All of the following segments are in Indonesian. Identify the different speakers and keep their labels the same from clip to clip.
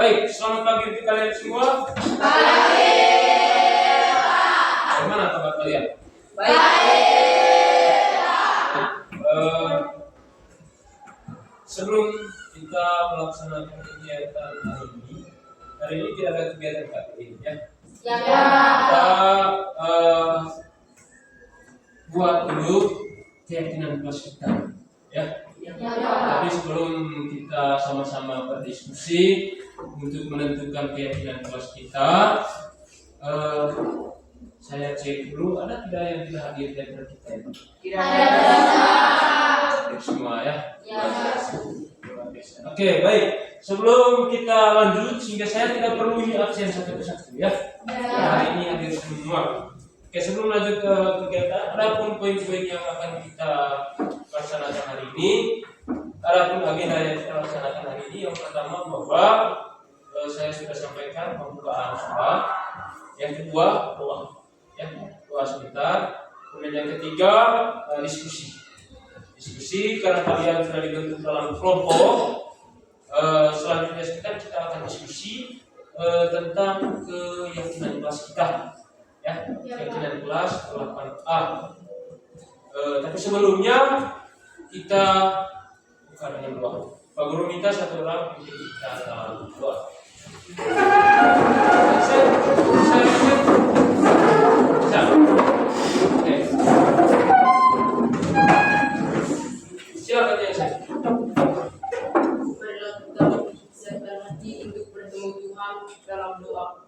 Speaker 1: baik. Selamat pagi untuk kalian semua.
Speaker 2: Pagi.
Speaker 1: Bagaimana kabar kalian?
Speaker 2: Baik.
Speaker 1: Sebelum kita melaksanakan kegiatan hari ini tidak ada kegiatan kali ini ya.
Speaker 2: Ya.
Speaker 1: Kita buat dulu keyakinan kelas kita ya. Tapi sebelum kita sama-sama berdiskusi untuk menentukan keyakinan kelas kita, saya cek dulu ada tidak yang tidak hadir dari kita ini?
Speaker 2: Tidak ada.
Speaker 1: Hadir semua ya.
Speaker 2: Ya.
Speaker 1: Oke, baik. Sebelum kita lanjut, sehingga saya tidak perlu ini absen satu persatu ya. Hari ini hadir semua. Oke, sebelum lanjut ke kegiatan, ada pun poin-poin yang akan kita laksanakan hari ini. Ada pun agenda yang kita laksanakan hari ini. Yang pertama bahwa saya sudah sampaikan pembukaan sudah. Yang kedua doa sebentar. Kemudian yang ketiga diskusi karena kalian sudah dibentuk dalam kelompok. Selanjutnya kita akan diskusi tentang keyakinan kelas kita. Ya, keyakinan kelas 8A. Tapi sebelumnya kita buka dengan doa. Pak Guru minta satu orang pimpin kita dalam doa. Silakan ya saya.
Speaker 3: Berilah kita kesehatan hati untuk bertemu Tuhan dalam doa.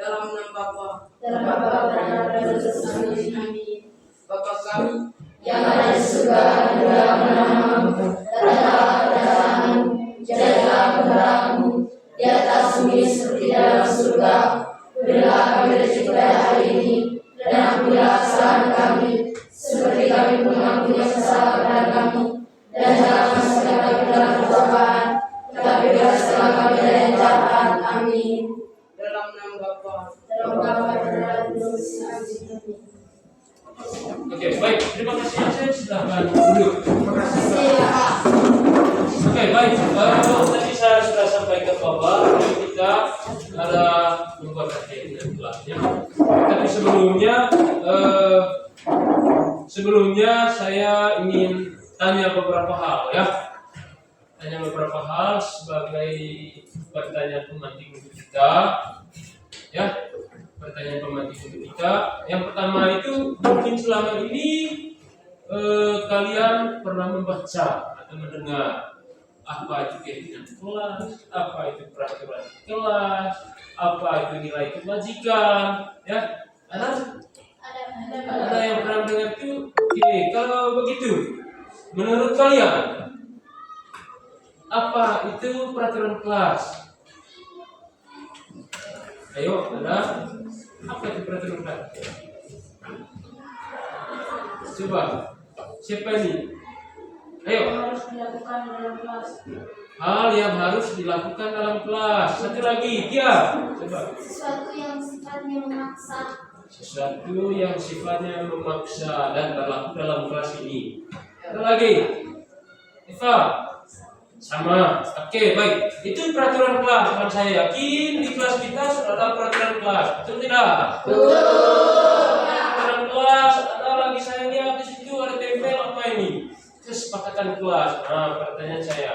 Speaker 3: Dalam nama Bapa,
Speaker 2: Dalam Bapa dan Anak dan Roh Kudus.
Speaker 3: Amin. Bapa kami
Speaker 2: Yang ada di surga, dimuliakan namamu, datanglah kerajaanmu, jadilah kehendakmu di atas bumi seperti dalam surga. Berilah kami rezeki pada hari ini, dan ampunilah kesalahan kami, seperti kami pun mengampuni yang bersalah kepada kami. Dan jangan masukkan kami dalam pencobaan, tetapi bebaskanlah kami dari yang jahat. Amin.
Speaker 3: dalam nama Bapa.
Speaker 2: Dalam Bapa dan Anak dan Roh Kudus. Amin.
Speaker 1: Oke, baik. Terima kasih saya silahkan duduk. Oke, baik. Tadi saya sudah sampaikan bahwa kita ada membuat keyakinan kelasnya. Tapi sebelumnya saya ingin tanya beberapa hal ya. Tanya beberapa hal sebagai pertanyaan pemantik untuk kita. Ya, pertanyaan pemantik untuk kita. Yang pertama itu mungkin selama ini kalian pernah membaca atau mendengar apa itu keyakinan kelas, apa itu peraturan kelas, apa itu nilai kebajikan, ya ada yang pernah dengar itu? Oke, kalau begitu, menurut kalian apa itu peraturan kelas? Ayo, ada apa itu peraturan kelas? Coba, siapa ini? Ayo.
Speaker 2: Harus dilakukan dalam kelas.
Speaker 1: Hal yang harus dilakukan dalam kelas. Satu lagi, dia. Coba.
Speaker 2: Sesuatu yang sifatnya memaksa.
Speaker 1: Sesuatu yang sifatnya memaksa dan berlaku dalam kelas ini. Satu lagi. Eva. Sama. Oke, baik. Itu peraturan kelas. Dan saya yakin di kelas kita sudah ada peraturan kelas. Betul tidak?
Speaker 2: Betul.
Speaker 1: Peraturan kelas. Ada lagi saya lihat di situ ada tempel apa ini? Kesepakatan kelas. Nah, pertanyaan saya.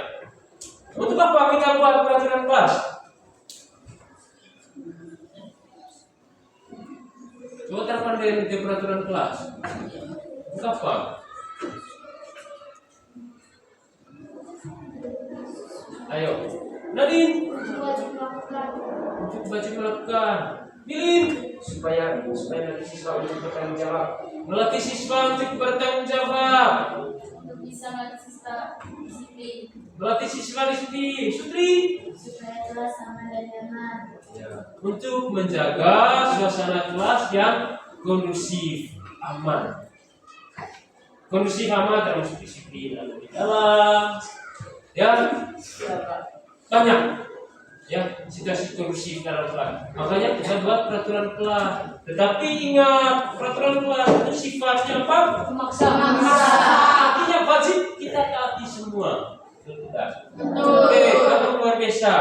Speaker 1: Untuk apa kita buat peraturan kelas? Coba terapkan dari peraturan kelas. Untuk apa? Ayo, Nadine.
Speaker 2: Wajib melakukan.
Speaker 1: Untuk wajib melakukan. Bilin.
Speaker 4: supaya nanti siswa untuk bertanggung jawab.
Speaker 1: Melatih siswa untuk bertanggung jawab.
Speaker 2: Untuk bisa melatih siswa disiplin.
Speaker 1: Melatih siswa disiplin. Sutri.
Speaker 2: Supaya kelas aman dan nyaman.
Speaker 1: Untuk menjaga suasana kelas yang kondusif, aman. Kondusif aman termasuk disiplin ada di dalam. Ya, banyak. Ya, situasi kondusif dalam kelas. Makanya kita buat peraturan kelas. Tetapi ingat, peraturan kelas itu sifatnya apa?
Speaker 2: Memaksa.
Speaker 1: Artinya wajib kita taati semua. Betul tidak? Oke, kamu luar biasa.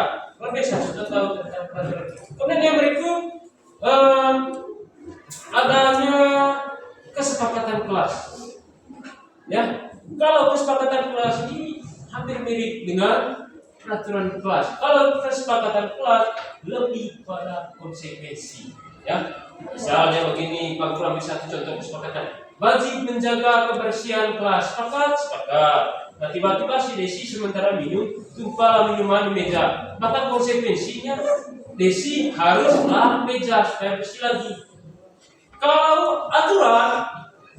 Speaker 1: luar biasa sudah tahu tentang peraturan. Kemudian yang berikut adanya kesepakatan kelas. Ya, kalau kesepakatan kelas ini hampir mirip dengan peraturan kelas. Kalau kesepakatan kelas lebih pada konsekuensi. Ya, misalnya begini, Pak Guru ambil satu contoh kesepakatan. Wajib menjaga kebersihan kelas. Sepakat. Nah, tiba-tiba si Desi sementara minum, tumpahlah minuman di meja. Maka konsekuensinya Desi harus lap meja supaya bersih lagi. Kalau aturan,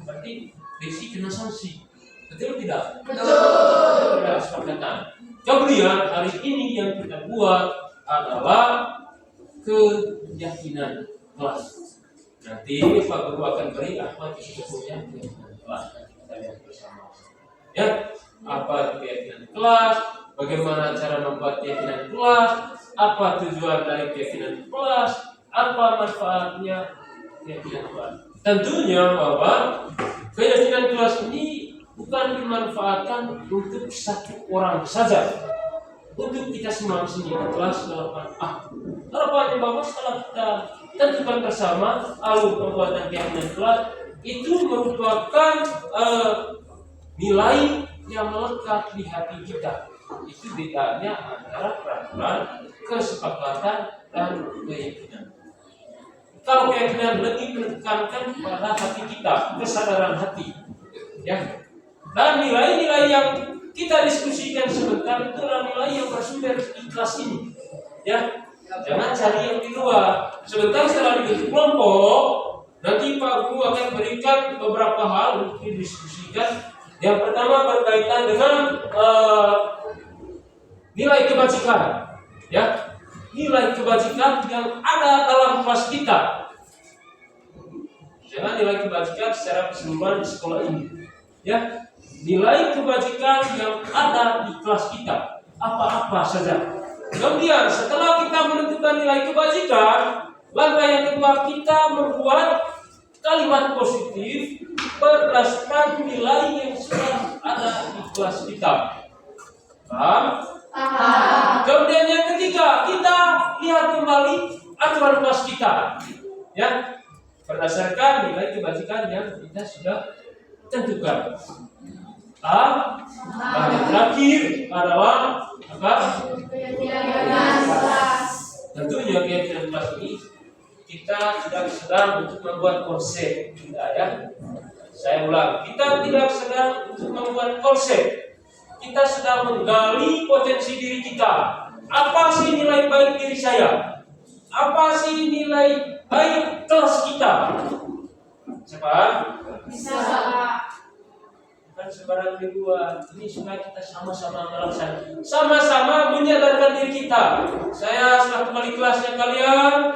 Speaker 1: berarti Desi kena sanksi. Betul tidak? Betul. Tidak kesepakatan. Kemudian hari ini yang kita buat adalah keyakinan kelas. Nanti Pak Guru akan beri apa itu punya keyakinan kelas. Kita lihat bersama. Ya, apa itu keyakinan kelas? Bagaimana cara membuat keyakinan kelas? Apa tujuan dari keyakinan kelas? Apa manfaatnya keyakinan kelas? Tentunya bahwa keyakinan kelas ini bukan dimanfaatkan untuk satu orang saja, untuk kita semua di sini kelas 8A. Harapannya bahwa setelah kita tentukan bersama alur pembuatan keyakinan kelas itu merupakan nilai yang melekat di hati kita. Itu bedanya antara peraturan, kesepakatan, dan keyakinan. Kalau keyakinan lebih menekankan pada hati kita, kesadaran hati, ya. Dan nilai-nilai yang kita diskusikan sebentar itu adalah nilai yang bersumber di kelas ini, ya. Jangan cari yang di luar. Sebentar setelah dibentuk kelompok, nanti Pak Guru akan berikan beberapa hal untuk didiskusikan. Yang pertama berkaitan dengan nilai kebajikan, ya. Nilai kebajikan yang ada dalam kelas kita. Jangan nilai kebajikan secara keseluruhan di sekolah ini, ya. Nilai kebajikan yang ada di kelas kita, apa-apa saja. Kemudian setelah kita menentukan nilai kebajikan, langkah yang kedua kita membuat kalimat positif berdasarkan nilai yang sudah ada di kelas kita. Paham? Kemudian yang ketiga, kita lihat kembali aturan kelas kita, ya, berdasarkan nilai kebajikan yang kita sudah tentukan. Yang terakhir adalah apa? Tentunya keyakinan kelas ini kita tidak sedang untuk membuat konsep, tidak, ya. Saya ulang, kita tidak sedang untuk membuat konsep. Kita sedang menggali potensi diri kita. Apa sih nilai baik diri saya? Apa sih nilai baik kelas kita? Siapa?
Speaker 3: Bisa.
Speaker 1: Bukan sembarang dibuat. Ini supaya kita sama-sama melaksanakan, sama-sama menyadarkan diri kita. Saya setelah kembali kelasnya kalian,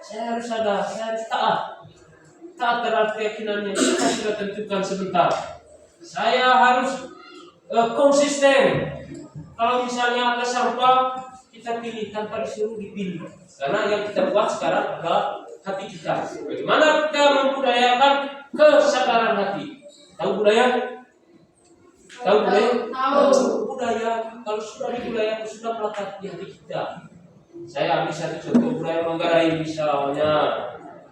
Speaker 1: saya harus sadar, saya harus taat terhadap keyakinannya. Kita sudah tentukan sebentar. Saya harus konsisten. Kalau misalnya ada sampah, kita pilih tanpa disuruh dipilih. Karena yang kita buat sekarang adalah hati kita. Bagaimana kita membudayakan kesadaran hati? Tahu budaya? Tahu budaya?
Speaker 3: Tahu.
Speaker 1: Budaya, kalau sudah dibudaya, sudah melekat di hati kita. Saya ambil satu contoh budaya Manggarai misalnya,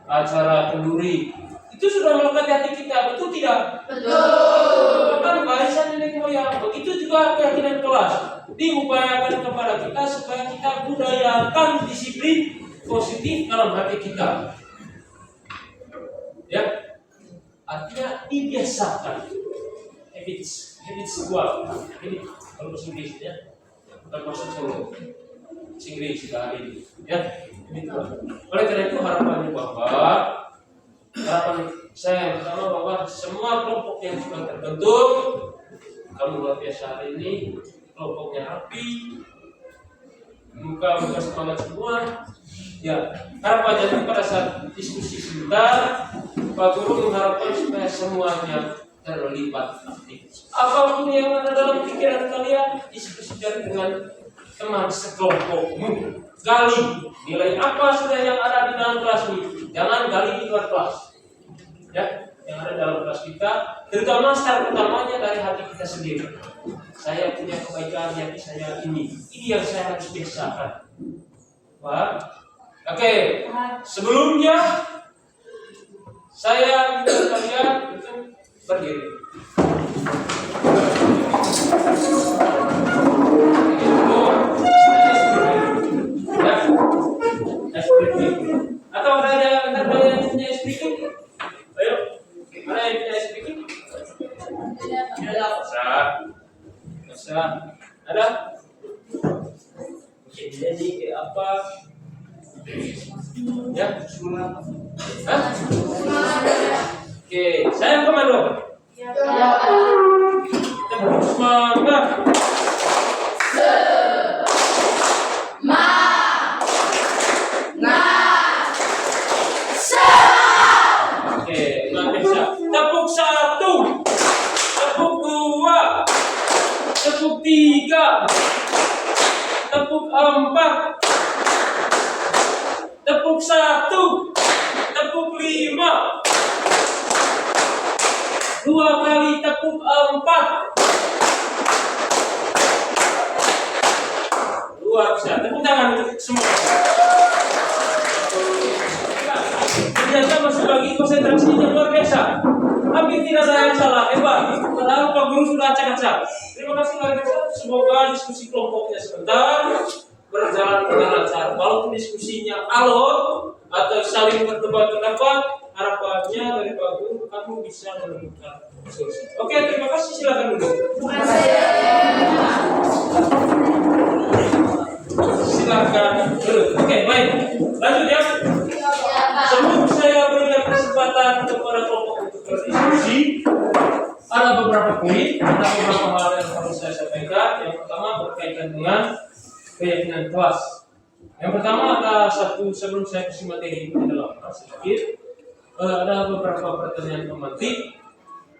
Speaker 1: acara kenduri. Itu sudah melekat di hati kita, betul tidak?
Speaker 3: Betul.
Speaker 1: Kan barisan nenek moyang. Begitu juga keyakinan kelas diupayakan kepada kita supaya kita budayakan disiplin positif dalam hati kita. Ya, artinya dibiasakan habits sebuah ini kalau bahasa Inggris, ya, bukan maksud Solo Inggris sudah ini, ya. Oleh karena itu harapan saya yang pertama bahwa semua kelompok yang sudah terbentuk, kamu luar biasa hari ini, kelompoknya rapi, muka semangat semua. Ya, harapannya pada saat diskusi sebentar, Pak Guru mengharapkan supaya semuanya terlibat aktif. Apapun yang ada dalam pikiran kalian, diskusikan dengan teman sekelompokmu. Gali nilai apa saja yang ada di dalam kelas ini. Jangan gali di luar kelas. Ya, yang ada dalam kelas kita, terutama start utamanya dari hati kita sendiri. Saya punya kebaikan yang saya ini yang saya harus biasakan. Wah, oke. Sebelumnya saya minta kalian untuk berdiri. Atau ada yang punya speaking? Ayo, mana yang punya speaking? Bisa. Ada? Oke, jadi apa? Ya, semua. Hah? Oke, saya yang komando. Kita bersemangat. Oke, tepuk 1, tepuk 2, tepuk 3, tepuk 4, tepuk 1, tepuk 5, 2 kali tepuk 4. Luar biasa. Tepuk tangan untuk semua. Ternyata masuk lagi konsentrasinya luar biasa. Hampir tidak ada yang salah. Hebat. Padahal Pak Guru sudah acak-acak. Terima kasih luar biasa. Semoga diskusi kelompoknya sebentar berjalan dengan lancar. Walaupun diskusinya alot atau saling berdebat pendapat, harapannya dari Pak Guru kamu bisa menemukan solusi. Oke, terima kasih. Silakan dulu. Silakan dulu. Oke, baik. Lanjut ya. Sebelum saya berikan kesempatan kepada kelompok untuk berdiskusi, ada beberapa poin, ada beberapa hal yang harus saya sampaikan. Yang pertama berkaitan dengan keyakinan kelas. Yang pertama ada satu, sebelum saya kasih materi dalam kelas sedikit, ada beberapa pertanyaan pemantik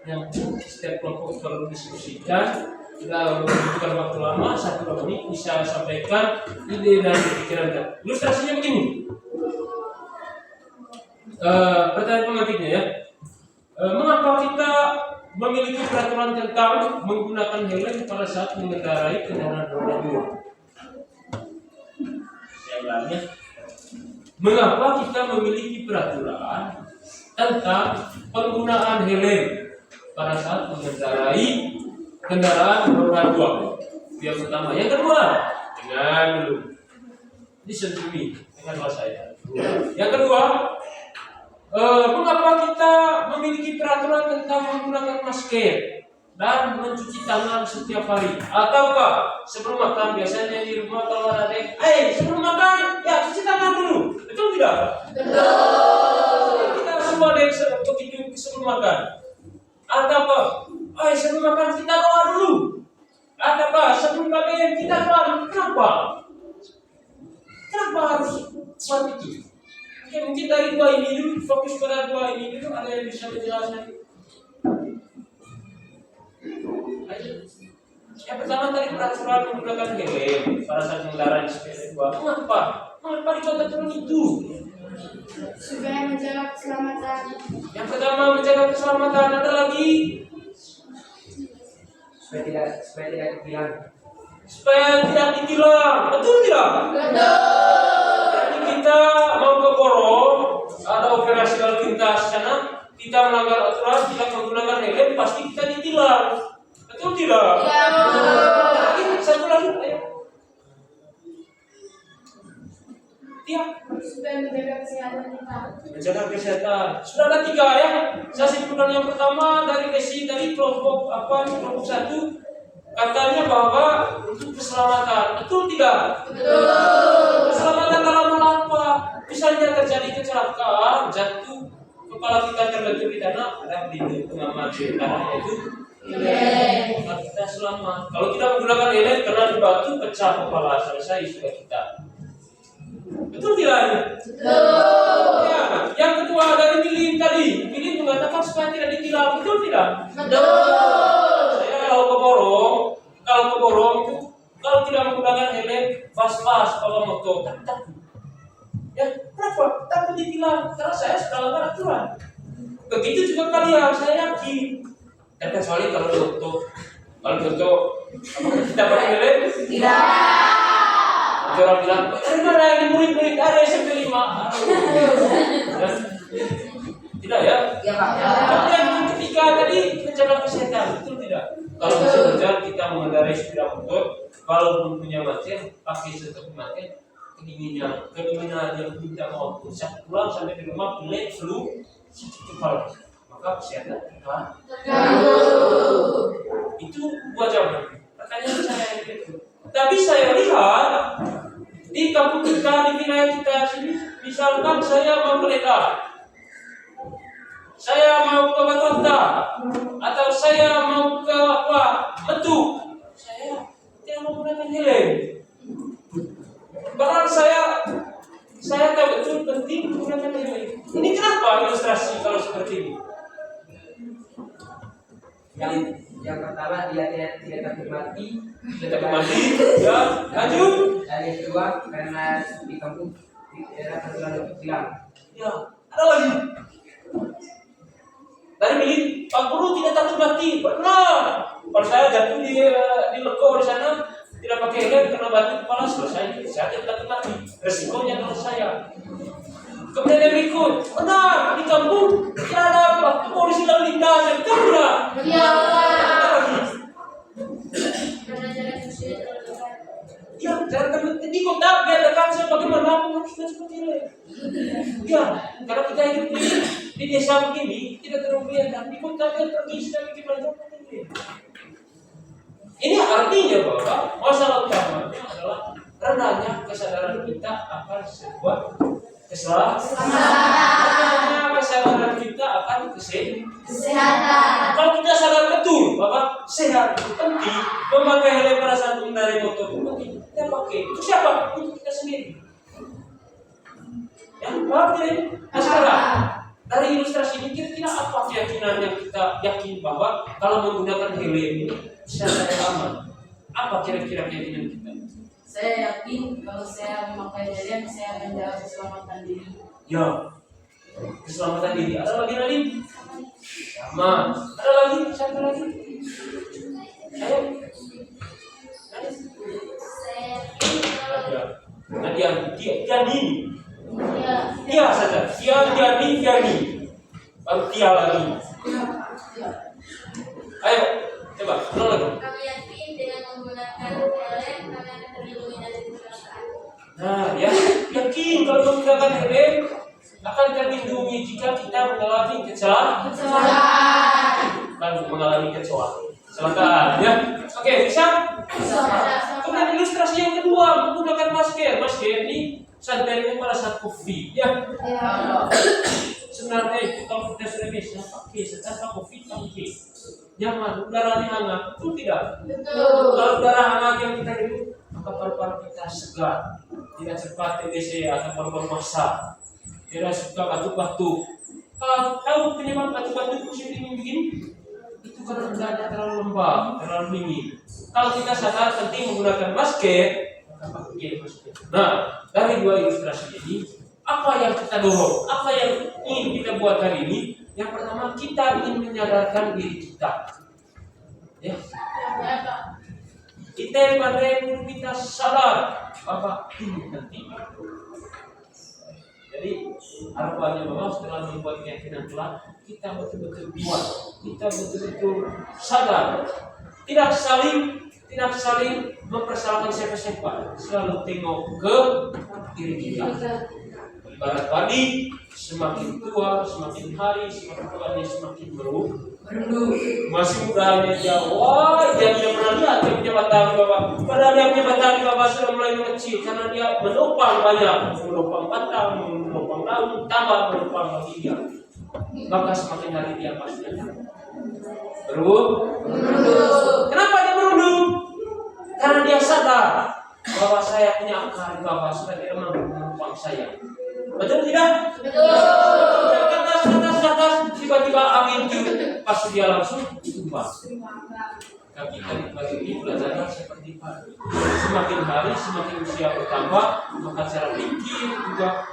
Speaker 1: yang setiap kelompok perlu diskusikan. Tidak membutuhkan waktu lama, 1 menit bisa sampaikan ide dan pikiran. Ilustrasinya begini. Pertanyaan pemantiknya ya. Mengapa kita memiliki peraturan tentang menggunakan helm pada saat mengendarai kendaraan roda 2? Saya ulangi. Mengapa kita memiliki peraturan tentang penggunaan helm pada saat mengendarai kendaraan roda 2? Yang pertama. Yang kedua, dengar dulu. Listen to me. Dengarlah saya. Yang kedua, mengapa kita memiliki peraturan tentang menggunakan masker dan mencuci tangan setiap hari? Ataukah sebelum makan, biasanya di rumah kalau ada sebelum makan ya cuci tangan dulu, betul tidak? Betul. Kita semua ada begitu sebelum makan. Ataukah sebelum makan kita doa dulu? Ataukah sebelum makan kita doa dulu? Kenapa harus buat itu? Oke, mungkin dari 2 ini dulu, fokus pada 2 ini dulu. Ada yang bisa menjelaskan? Yang pertama tadi peraturan menggunakan helm pada saat mengendarai sepeda 2. Mengapa dibuat aturan itu?
Speaker 2: Supaya menjaga keselamatan.
Speaker 1: Yang pertama menjaga keselamatan. Ada lagi?
Speaker 4: Supaya tidak ditilang.
Speaker 1: Supaya tidak ditilang. Betul tidak?
Speaker 2: Betul.
Speaker 1: Kita mau ke Porong, ada operasi lalu lintas sana, kita melanggar aturan, tidak menggunakan helm, pasti kita ditilang. Betul tidak?
Speaker 2: Ya.
Speaker 1: Lagi satu lagi, ayo. Tiap.
Speaker 2: Supaya menjaga kesehatan kita.
Speaker 1: Menjaga kesehatan. Sudah ada 3 ya. Saya simpulkan yang pertama dari Desi dari kelompok 1 katanya bahwa untuk keselamatan. Betul tidak?
Speaker 2: Betul.
Speaker 1: Keselamatan dalam hal apa? Misalnya terjadi kecelakaan, jatuh, kepala kita terbentur di tanah, ada pelindung pengaman di tanah yaitu helm. Kita selamat. Kalau tidak menggunakan helm karena dibatu pecah kepala, selesai sudah kita. Betul tidak?
Speaker 2: Betul.
Speaker 1: Ya. Yang kedua dari Bilin tadi, Bilin mengatakan supaya tidak ditilang, betul tidak?
Speaker 2: Betul.
Speaker 1: Saya kalau ke Borong itu kalau tidak menggunakan helm, pas kalau motor takut. Ya, kenapa? Takut ditilang karena saya sudah langgar aturan. Begitu juga kalian, saya yakin. Dan kecuali kalau Toto, apakah kita bernilai?
Speaker 2: Tidak.
Speaker 1: Orang bilang, dari mana ini murid-murid ada SMP 5? Tidak ya?
Speaker 2: Ya Pak.
Speaker 1: Kemudian yang ketiga tadi mencegah kesehatan, betul tidak? Kalau masih berjalan kita mengendarai sepeda motor, walaupun punya matian, pakai stop matian, kedinginan yang minta mau pusat pulang sampai di rumah pilek flu sakit kepala, maka kesehatan kita itu wajar. Pertanyaan saya itu. Tapi saya lihat di kampung kita, di wilayah kita sini, misalkan saya mau geledah, saya mau ke Batanta, atau saya mau ke Metu, saya tidak menggunakan helm. Bahkan saya tahu betul penting menggunakan helm. Ini kenapa ilustrasi kalau seperti ini?
Speaker 4: Yang pertama dia tidak takut mati.
Speaker 1: Tidak mati, ya, lanjut.
Speaker 4: Dan yang kedua karena di kampung di daerah terlalu kecilan.
Speaker 1: Ya, ada lagi. Dari milik Pak Guru tidak takut mati, benar. Kalau saya jatuh di leko di sana tidak pakai helm kena batu kepala selesai. Saya tidak takut mati. Resikonya kalau saya. Kemudian yang berikut, benar di kampung tidak ada polisi lalu lintas, betul tidak?
Speaker 2: Ya Allah.
Speaker 1: Ya, jangan di kota biarkan saya bagaimana pun harus seperti ini. Ya, karena kita hidup di desa begini tidak terlalu biarkan di kota dia pergi sedang gimana ini. Ini artinya bahwa masalah utamanya adalah rendahnya kesadaran kita akan sebuah kesalahan. Kesadaran kita akan kesehatan. Kalau kita sadar betul bahwa sehat itu penting, memakai helm pada saat mengendarai motor itu penting, kita pakai. Itu siapa? Untuk kita sendiri. Ya, paham tidak? Nah sekarang dari ilustrasi ini kira-kira apa keyakinan yang kita yakin bahwa kalau menggunakan helm ini bisa aman? Apa kira-kira keyakinan kita?
Speaker 3: Saya yakin kalau saya memakai helm, saya akan menjaga keselamatan diri.
Speaker 1: Ya, keselamatan diri. Ada lagi tadi? Sama. Ada lagi? Siapa lagi? Ayo. Tiani. Tia saja. Tiani. Baru Tia lagi. Ayo, coba. Ulang lagi.
Speaker 2: Kami yakin dengan menggunakan helm kami akan terlindungi dari kecelakaan.
Speaker 1: Nah, ya, yakin kalau menggunakan helm akan terlindungi jika kita mengalami kecelakaan. Mengalami kecelakaan, ya. Oke, bisa? Kemudian ilustrasi yang kedua menggunakan masker. Masker ini santai pada saat COVID, ya. Sebenarnya itu kalau kita sudah biasa pakai, setelah COVID pakai. Nyaman, udaranya hangat, betul tidak?
Speaker 2: Betul.
Speaker 1: Kalau udara hangat yang kita hidup, maka paru-paru kita segar, tidak cepat TBC atau paru-paru basah, tidak suka batuk-batuk. Kalau tahu penyebab batuk-batuk musim dingin begini, itu karena udara terlalu lembab, terlalu dingin. Kalau kita sadar penting menggunakan masker, maka pakai masker. Nah, dari dua ilustrasi ini, apa yang kita dorong, apa yang ingin kita buat hari ini? Yang pertama, kita ingin menyadarkan diri kita. Ya. Kita pada yang kita sadar bahwa ini penting. Jadi harapannya bahwa setelah membuat keyakinan kelak, kita betul-betul kuat, kita betul-betul sadar, tidak saling mempersalahkan siapa-siapa, selalu tengok ke diri kita. Ibarat padi, semakin tua, semakin hari, semakin tuanya semakin merunduk. Masih mudanya dia, wah, dia tidak pernah lihat dia punya batang di bawah. Padahal dia punya batang di bawah sudah mulai mengecil karena dia menopang banyak, menopang batang, menopang daun, tambah menopang lagi dia. Maka semakin hari dia pasti akan merunduk. Kenapa dia merunduk? Karena dia sadar bahwa saya punya akar di bawah sudah tidak mampu menopang saya. Betul tidak?
Speaker 2: Betul.
Speaker 1: Atas, tiba-tiba angin tiup, pas dia langsung tumbang. Tapi kita bagi ini belajar seperti padi. Semakin hari, semakin usia bertambah, maka cara pikir juga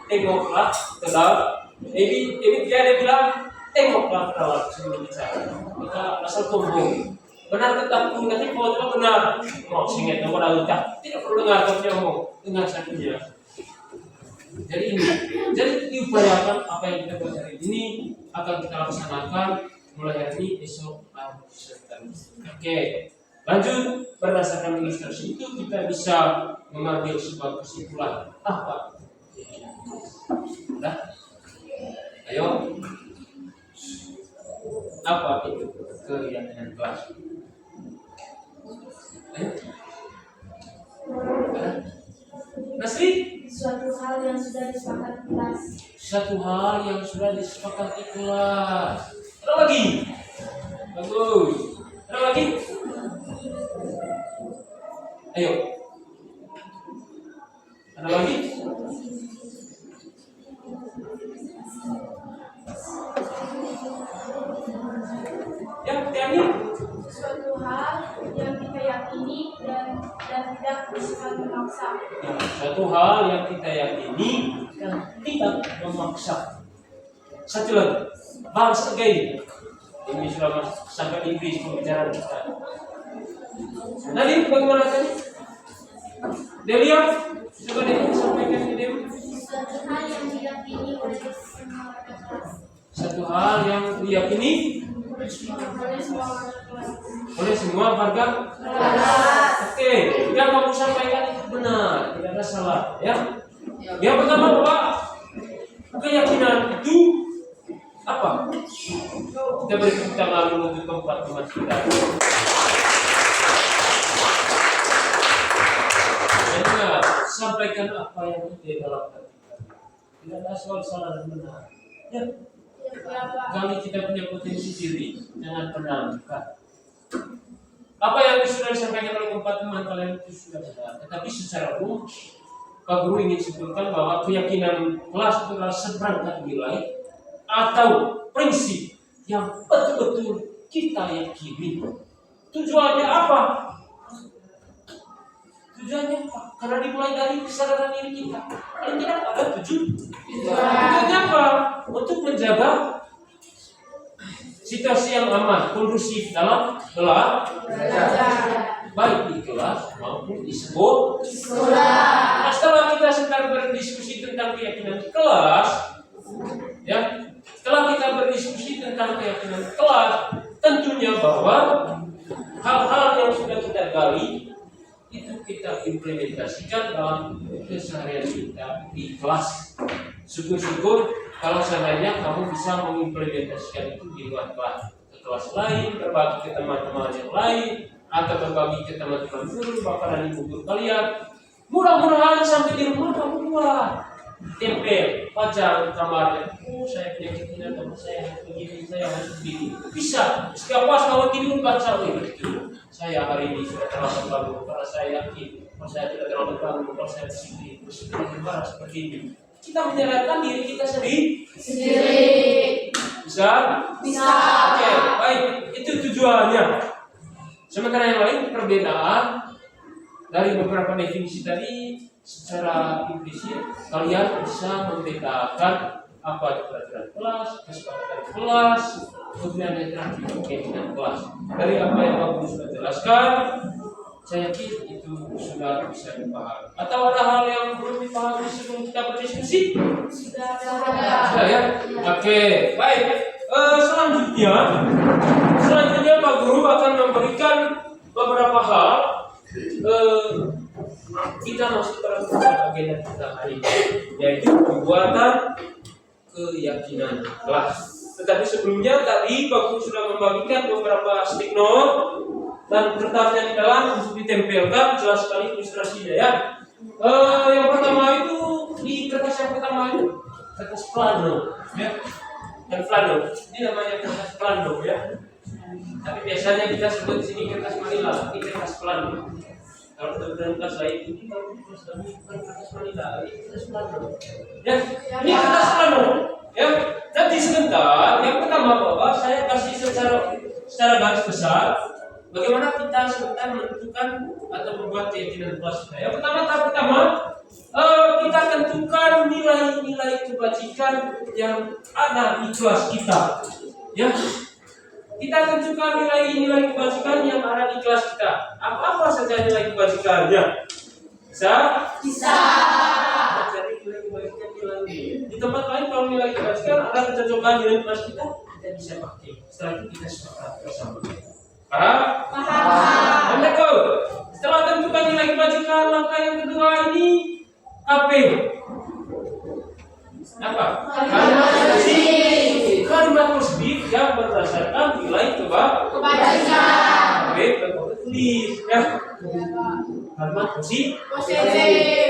Speaker 1: tengoklah ke dalam. Ini dia bilang tengoklah ke dalam sebelum bicara. Kita asal tunggu. Benar tetap negatif, kalau benar. Mau singet nomor auta, tidak perlu dengar apa yang mau dengar saja. Jadi ini, jadi diupayakan apa yang kita buat hari ini akan kita laksanakan mulai hari ini, besok, Oke, lanjut berdasarkan ilustrasi itu kita bisa mengambil sebuah kesimpulan apa? Nah, ayo, apa itu keyakinan kelas? Nasri?
Speaker 2: Suatu hal yang sudah disepakati kelas.
Speaker 1: Satu hal yang sudah disepakati kelas. Ada lagi? Bagus. Ada lagi? Ayo. Ada lagi? Ya, Tiani.
Speaker 2: Suatu hal yang kita yakini dan tidak bersifat memaksa.
Speaker 1: Ya, satu hal yang kita yakini dan tidak memaksa. Satu lagi, bahasa gay. Ini sudah sampai Inggris pembicaraan kita. Tadi bagaimana tadi? Delia, coba deh sampaikan ke Dewi.
Speaker 2: Suatu hal yang diyakini oleh semua warga kelas.
Speaker 1: Satu hal yang diyakini
Speaker 2: Oleh semua warga kelas.
Speaker 1: oleh semua warga. Oke, yang kamu sampaikan itu benar, tidak ada salah, ya. Yang pertama Bapak, keyakinan itu apa? Kita beri tepuk tangan untuk tempat teman kita. Jangan sampaikan apa yang ada dalam hati kita. Tidak ada soal salah dan benar. Ya. Kali kita punya potensi diri, jangan pernah buka. Apa yang sudah disampaikan oleh tempat teman kalian itu sudah benar. Tetapi secara umum, Pak Guru ingin sebutkan bahwa keyakinan kelas itu adalah seperangkat nilai atau prinsip yang betul-betul kita yakini. Tujuannya apa? Tujuannya apa? Karena dimulai dari kesadaran diri kita. Kalau tidak ada tujuannya apa? Untuk menjaga situasi yang aman, kondusif dalam kelas, baik di kelas maupun di sekolah. Nah, setelah kita sedang berdiskusi tentang keyakinan kelas, ya, setelah kita berdiskusi tentang keyakinan kelas, tentunya bahwa hal-hal yang sudah kita gali itu kita implementasikan dalam keseharian kita di kelas. Syukur-syukur kalau seandainya kamu bisa mengimplementasikan itu di luar kelas, ke kelas lain, berbagi ke teman-teman yang lain, atau berbagi ke teman-teman guru, bapak dan ibu guru kalian. Mudah-mudahan sampai di rumah kamu buat tempel, pajang kamarnya. Oh, saya punya keinginan teman saya begini, saya harus begini. Bisa. Setiap pas kawan tidur baca itu. Saya hari ini sudah terlalu bangun karena saya yakin, kalau saya tidak terlalu bangun, kalau saya disiplin, bersedia seperti ini. Kita menyerahkan diri kita sendiri. Bisa? Oke, baik. Itu tujuannya. Sementara yang lain perbedaan dari beberapa definisi tadi secara implisit kalian bisa membedakan apa itu peraturan kelas, kesepakatan kelas, kemudian yang terakhir keyakinan kelas. Dari apa yang Pak Guru sudah jelaskan, saya yakin itu sudah bisa dipahami. Atau ada hal yang belum dipahami sebelum kita berdiskusi?
Speaker 2: Sudah
Speaker 1: ya. Oke, baik. Selanjutnya Pak Guru akan memberikan beberapa hal. Kita masuk pada agenda kita hari ini, yaitu pembuatan keyakinan kelas. Tetapi sebelumnya tadi Pak Guru sudah membagikan beberapa stick note dan kertasnya di dalam untuk ditempelkan, jelas sekali ilustrasinya ya. Yang pertama itu di kertas yang pertama itu kertas plano, ya. Dan plano ini namanya kertas plano ya. Tapi biasanya kita sebut sini kertas manila, ini kertas plano. Kalau kita kertas lain ini kalau kertas manila, ini kertas plano. Ya, ini kertas plano. Ya, nanti sebentar. Yang pertama Bapak saya kasih secara garis besar. Bagaimana kita sebentar menentukan atau membuat keyakinan kelas kita. Yang pertama kita tentukan nilai-nilai kebajikan yang ada di kelas kita. Ya, kita tentukan nilai-nilai kebajikan yang ada di kelas kita. Apa saja nilai kebajikannya? Bisa? Cari nilai kebajikan di tempat lain. Kalau nilai kebajikan ada kecocokan dengan kelas kita bisa pakai. Setelah itu kita sepakat bersama. Paham? Anda tahu? Setelah tentukan nilai kebajikan, langkah yang kedua ini KP. Apa? Kalimat positif yang berdasarkan nilai kebajikan. Oke, tulis ya. Kalimat positif.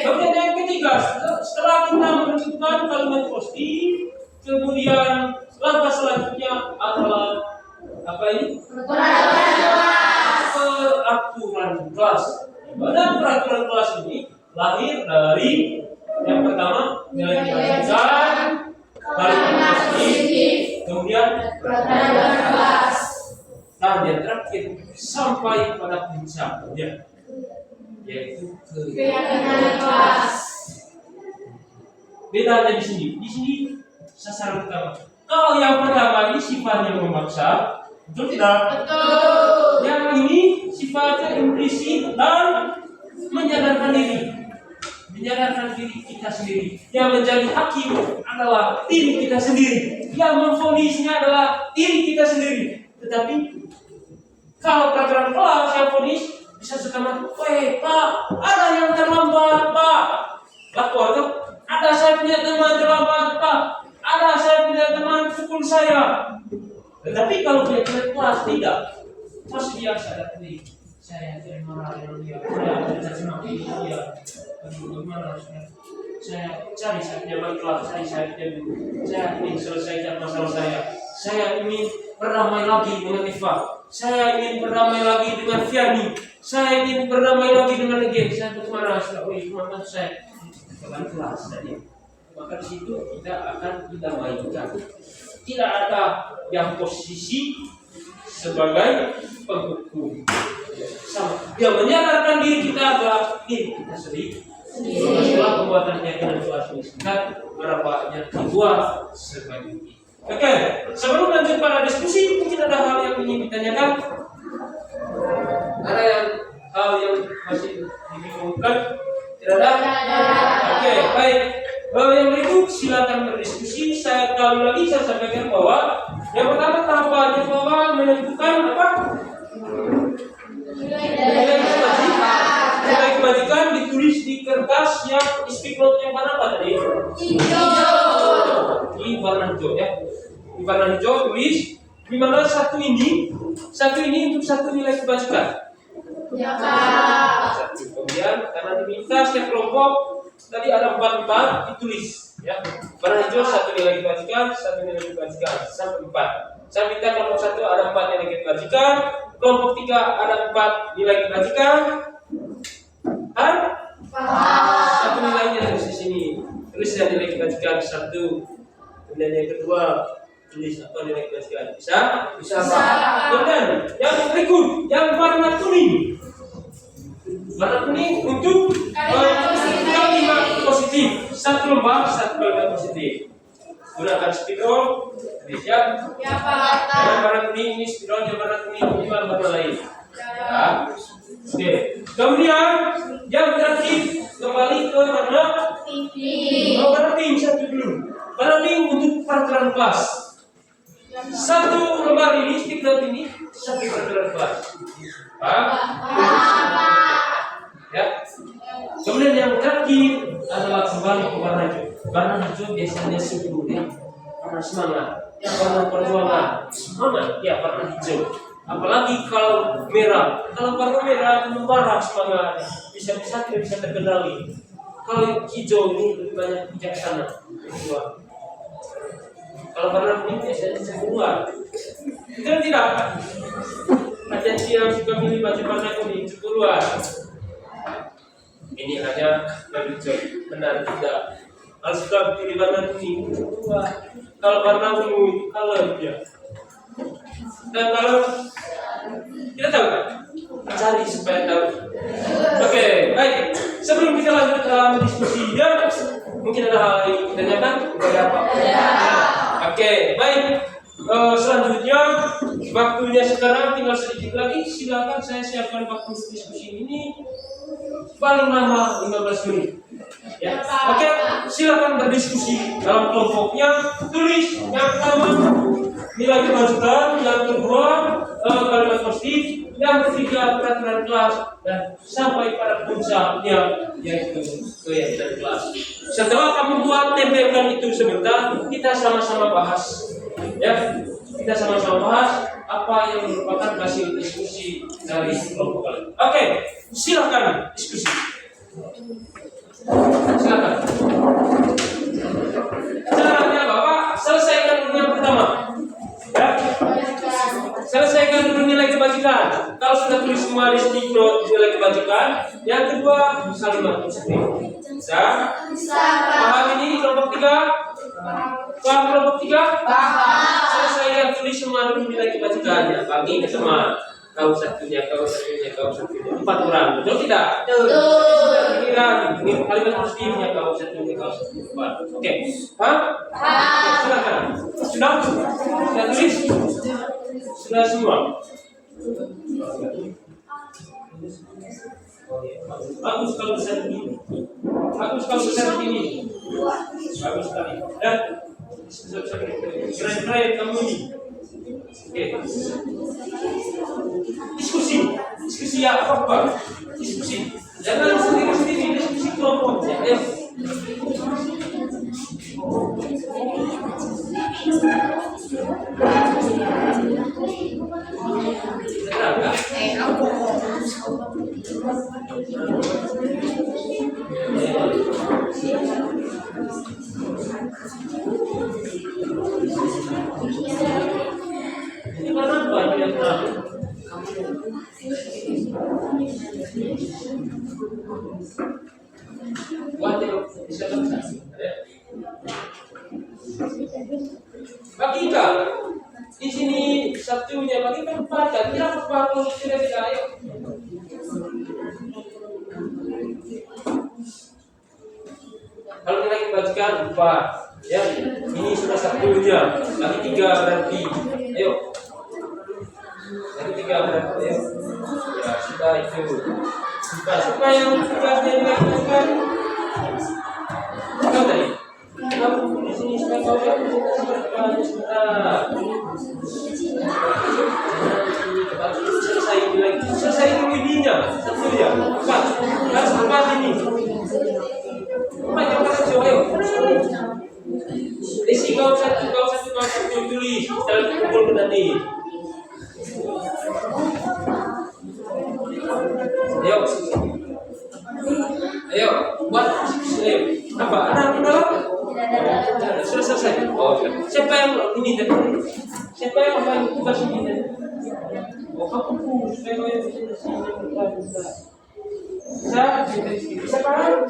Speaker 1: Kemudian yang ketiga, setelah kita menentukan kalimat positif, kemudian langkah selanjutnya adalah apa ini? Peraturan kelas. Pada peraturan kelas ini lahir dari yang pertama nilai kebajikan, kalimat positif, kemudian
Speaker 2: Peraturan kelas.
Speaker 1: dan yang terakhir sampai pada puncaknya yaitu
Speaker 2: Keyakinan kelas.
Speaker 1: bedanya di sini. Di sini sasaran utama. Kalau yang pertama ini sifatnya memaksa, betul tidak?
Speaker 2: Betul.
Speaker 1: Yang ini sifatnya implisit dan menyadarkan diri. Menyadarkan diri kita sendiri. Yang menjadi hakim adalah diri kita sendiri. Yang memvonisnya adalah diri kita sendiri. Tetapi kalau peraturan kelas yang vonis bisa sekamar, Pak, ada yang terlambat, Pak. Lapor tuh, ada saya punya teman terlambat, Pak. Ada saya punya teman pukul saya. Tetapi kalau dia kelas tidak, masih biasa datang. Saya tidak marah dengan dia. Saya cuma dia. Bagaimana saya cari saya punya kelas, saya ingin selesaikan masalah saya. Saya ingin berdamai lagi dengan Eva. Saya ingin berdamai lagi dengan Fiani. Saya ingin berdamai lagi dengan Egen. Saya bermarah, teman saya dengan kelas tadi. Maka di situ kita akan didamaikan. Tidak ada yang posisi sebagai penghukum. Sama. Yang menyadarkan diri kita adalah diri kita sendiri. Setelah pembuatan keyakinan kelas ini berapanya dibuat sebagai ini. Oke, sebelum lanjut pada diskusi, mungkin ada hal yang ingin ditanyakan. Ada hal yang masih dibingungkan? Tidak ada? Oke, baik. Yang berikut silakan berdiskusi. Saya kali lagi saya sampaikan bahwa yang pertama tahapannya bahwa menentukan apa? Nilai kebajikan ditulis di kertas yang istiqlot yang warna apa tadi? Hijau. Di warna hijau ya. Di warna hijau tulis di mana satu ini untuk satu nilai kebajikan.
Speaker 2: Ya, Kak.
Speaker 1: Kemudian karena diminta setiap kelompok tadi ada 4 ditulis ya. Warna hijau satu nilai kebajikan, satu nilai kebajikan sampai 4. Saya minta kelompok 1 ada 4 nilai kebajikan, kelompok 3 ada 4 nilai kebajikan. Satu nilainya harus di sini. Tulis nilai kebajikan 1. Kemudian yang kedua tulis apa nilai kebajikan? Bisa? Kemudian yang berikut yang warna kuning. Warna kuning untuk kalimat positif. 1 lembar 1 kalimat positif. Gunakan spidol. Siap?
Speaker 2: Ya, Pak.
Speaker 1: Yang warna kuning ini spidol, yang warna kuning ini warna lain. Ya. Oke. Kemudian yang terakhir kembali ke warna
Speaker 2: Pink.
Speaker 1: warna pink satu dulu. Warna pink untuk peraturan kelas. 1 lembar ini stiker ini 1 peraturan kelas. Ya. Kemudian yang terakhir adalah kembali ke warna hijau. Warna hijau biasanya sebelumnya warna semangat, warna perjuangan, semangat ya warna hijau. Apalagi kalau merah, kalau warna merah membara semangat, bisa-bisa tidak bisa terkendali. Kalau hijau ini lebih banyak bijaksana. Kalau warna kuning biasanya keluar. Itu tidak. Ada yang suka pilih baju warna kuning keluar. Ini hanya baju hijau, benar tidak. Kalau suka pilih warna kuning keluar. Kalau warna ungu kalau dia. Dan kalau kita tahu kan? Cari supaya tahu. Oke, baik. Sebelum kita lanjut dalam diskusinya, mungkin ada hal yang ditanyakan? Ada apa? Oke, baik. Selanjutnya waktunya sekarang tinggal sedikit lagi. Silakan saya siapkan waktu diskusi ini paling lama 15 menit. Ya, oke, silakan berdiskusi dalam kelompoknya. Tulis yang pertama nilai kebajikan, yang kedua kalimat positif, yang ketiga peraturan kelas, dan sampai pada puncaknya yaitu keyakinan kelas. Setelah kamu buat, tempelkan itu sebentar, kita sama-sama bahas. Ya, kita sama-sama bahas apa yang merupakan hasil diskusi dari kelompok kalian. Oke, silakan diskusi. Silakan. Caranya Bapak selesaikan dulu yang pertama. Ya. Selesaikan dulu nilai kebajikan. Kalau sudah tulis semua di sticknote nilai kebajikan, yang kedua kalimat positif. Bisa? Paham ini kelompok 3? Paham kelompok 3?
Speaker 2: Paham.
Speaker 1: Selesaikan tulis semua dulu nilai kebajikannya. Bagi ke teman. Kau satunya, kau satunya, kau satunya. 4 orang, betul tidak?
Speaker 2: Betul.
Speaker 1: Ini kalimat positifnya kau satunya, kau satunya. Oke, paham? Oke, silakan. Sudah? Sudah tulis? Sudah semua? Bagus kalau besar begini. Bagus kalau besar begini. Bagus sekali. Dan keren-keren kamu ini. Oke. Diskusi ya apa? Diskusi. Jangan sendiri-sendiri, diskusi kelompok. Ya, ayo. Ini karena apa yang terakhir? Bisa bagikan di sini satunya bagikan 4. Kira apa kalau tidak ayo. Kalau nilai kebajikan 4, ya ini sudah satunya, lagi 3 berarti, ayo. Lagi 3 berarti, ayo. Ya sudah itu. Supaya yang tugasnya nilai kebajikan. Kau tadi. Kamu di sini sudah kau lihat selesai dulu ininya, satunya. 4. Harus 4 ini. Banyak orang Jawa yuk. Isi kau satu tulis dalam kumpul nanti. Ayo, buat ayo. Apa? Ada? Sudah selesai. Oh, siapa yang ini tadi? Siapa yang apa yang tugas ini tadi? Oh, kamu supaya kau yang bisa paham?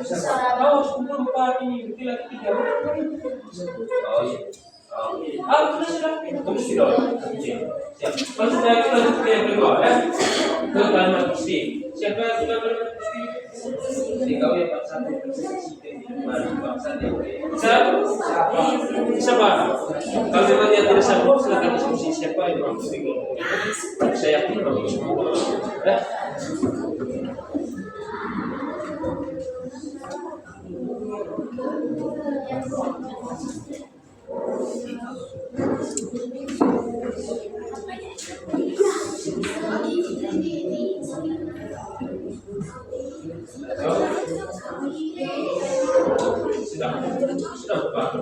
Speaker 1: Tahu sebelum 4 ini berarti lagi 3. Oh iya. Sudah. Kamu sudah. Siap. Kalau sudah kita lanjut ke yang kedua ya. Ke kalimat positif. Siapa yang sudah kalimat positif? Jadi kau yang paksa siapa? Kalau memang dia tidak sanggup, silakan diskusi siapa yang mampu di kelompok ini. Saya yakin mampu semua. Ya. Sudah Pak.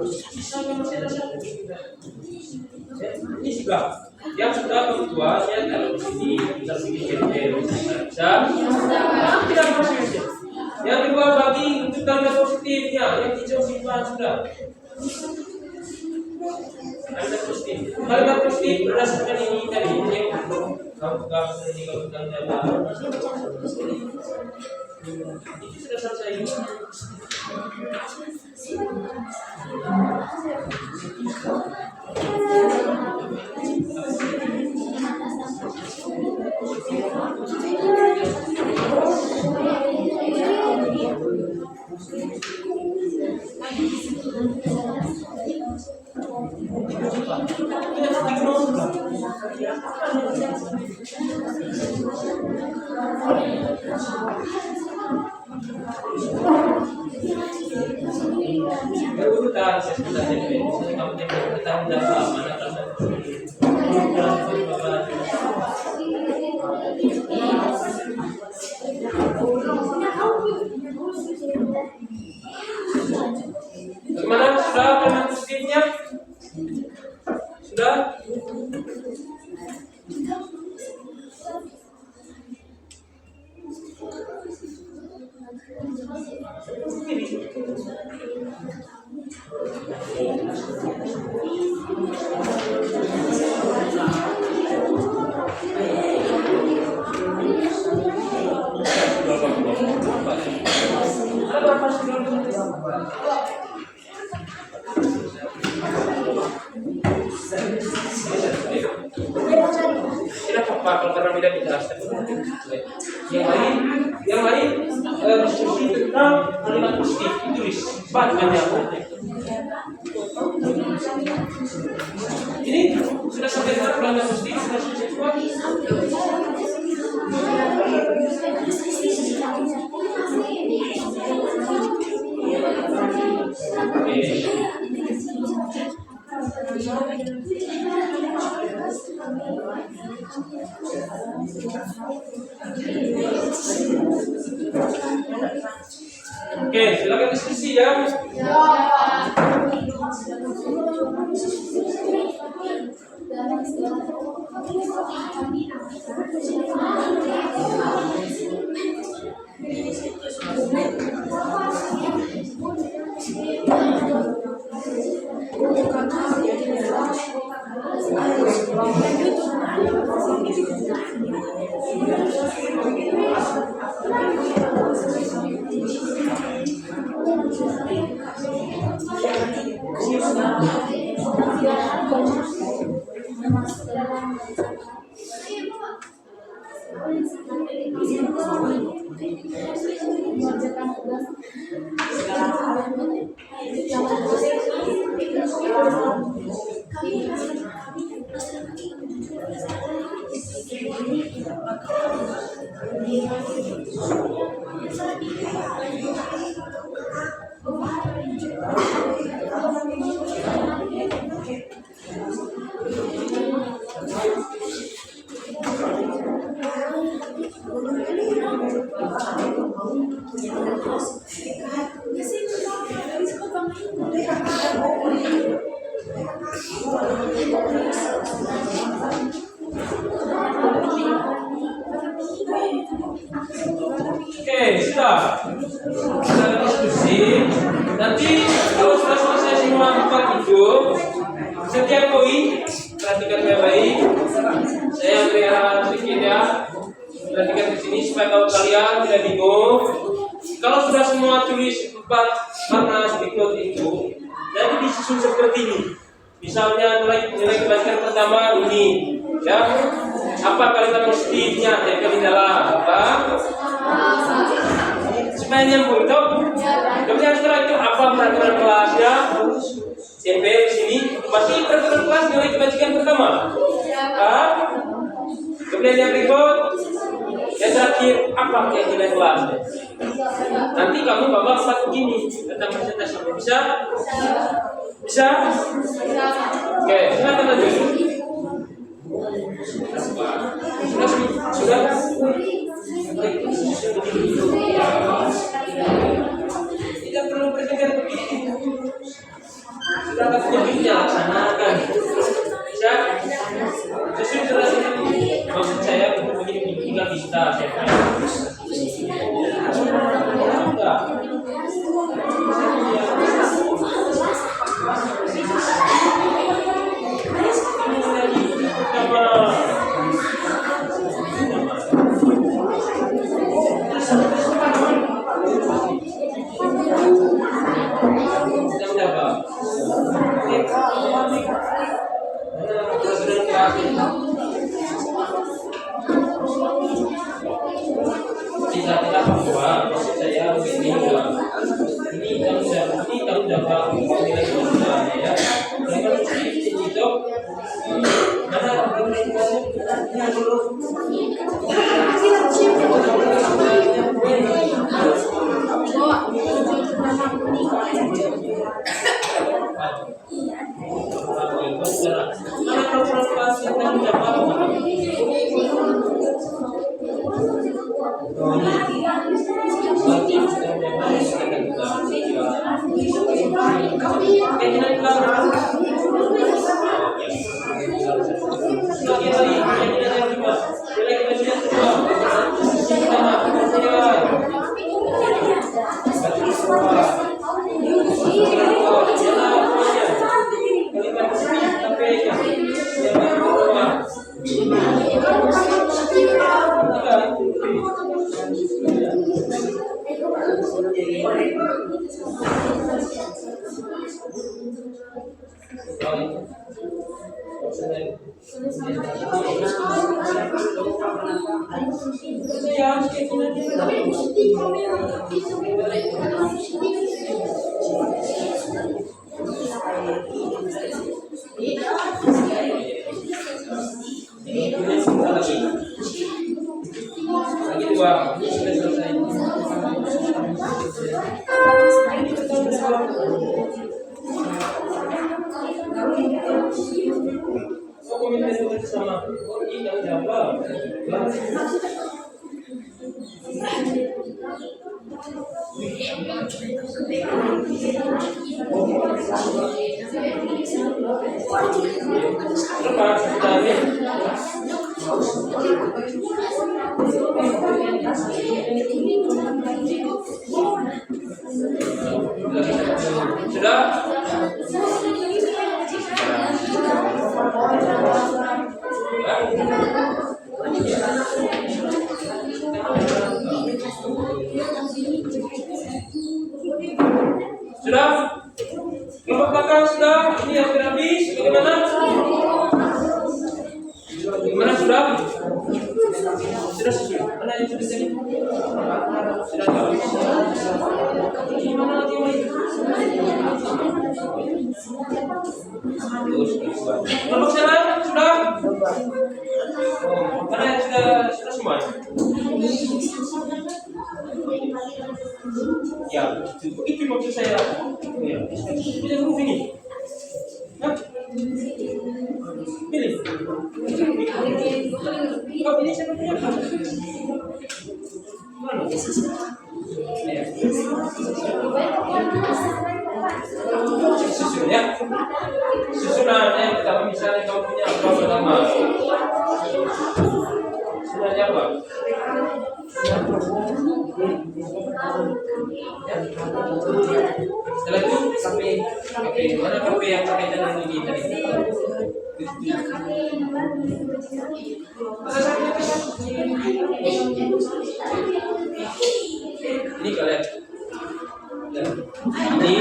Speaker 1: Ini sudah. Yang sudah keduanya kalau di sini kita bikin bisa. Tidak positif. Yang kedua bagi untuk tanda positifnya, yang hijau simpan sudah. Tanda positif. Kalimat positif berdasarkan ini tadi. Kamu pegang ini, kamu pegang jabatan. Ini sudah selesai. Pak. Kita di rumah. Berurutan sesudah jadi kamu kita mendapat amanah Bagaimana sudah dengan positifnya? Sudah? Tidak apa-apa kalau karena tidak dijelaskan. Yang lain diskusi tentang kalimat positif ditulis banyak. Ini sudah sampai mana kalimat positif sudah selesai semua? Oke, silakan diskusi ya. Oke, sudah diskusi. Nanti kalau sudah selesai semua 4 itu, setiap poin perhatikan baik-baik. Saya berikan sedikit ya. Perhatikan di sini supaya kalau kalian tidak bingung. Kalau sudah semua tulis 4 warna berikut itu, nanti disusun seperti ini. Misalnya nilai kebaikan pertama ini, ya. Apa kalimat positifnya? Tempel di dalam apa? Supaya nyambung itu. Kemudian setelah itu apa peraturan kelasnya? Tempel di sini. Masih peraturan kelas nilai kebajikan pertama. Kemudian yang berikut, yang terakhir apa keyakinan kelas? Nanti kamu bawa 4 begini tentang presentasi. Bisa? Bisa? Oke, silakan lanjut. Sudah? Tidak perlu berdengar begitu. Sudah kemudiannya laksanakan. Bisa? Sesuai terasi maksud saya begini juga bisa. Tidak bahwa maksud saya ini kamu dapat nilai ya. Mereka mesti itu mana yang dulu sudah? Kelompok belakang sudah? Ini hampir habis. Bagaimana? Gimana sudah? Sudah. Mana yang sudah jadi? Sudah habis. Gimana lagi? Kelompok sana sudah? Mana yang sudah semua? Ya, itu maksud saya. Ya, pilih huruf ini. Hah? Pilih. Kau pilih siapa punya apa? Mana? Ya. Susun ya. Susunan yang pertama misalnya kau punya apa pertama? Sunanya apa? Setelah itu KP mana KP yang pakai jalan ini tadi? Ini kalian ini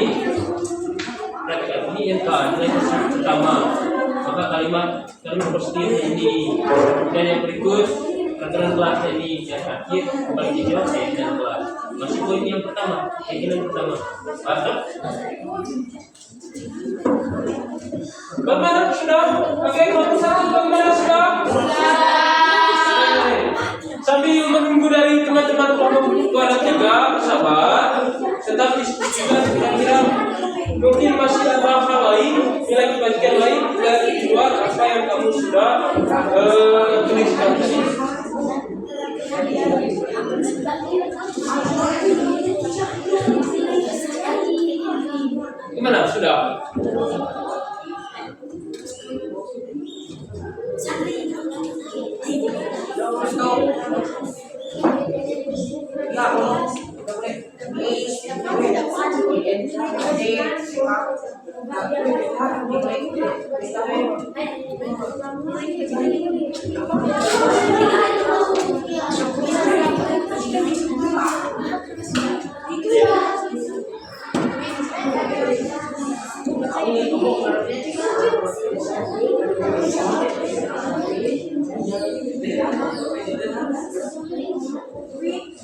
Speaker 1: praktek ini yang pertama, maka kalimat bersetir ini dan yang berikut peraturan kelas ini yang terakhir kembali dijawab keyakinan kelas. Masih poin yang pertama, keyakinan pertama. Paham? Bagaimana sudah? Oke, kelompok satu bagaimana sudah? Sambil menunggu dari teman-teman kelompok ada 3, sabar. Tetap diskusikan kira-kira mungkin masih ada hal lain, nilai kebajikan lain dari luar apa yang kamu sudah tuliskan tadi. Gimana sudah?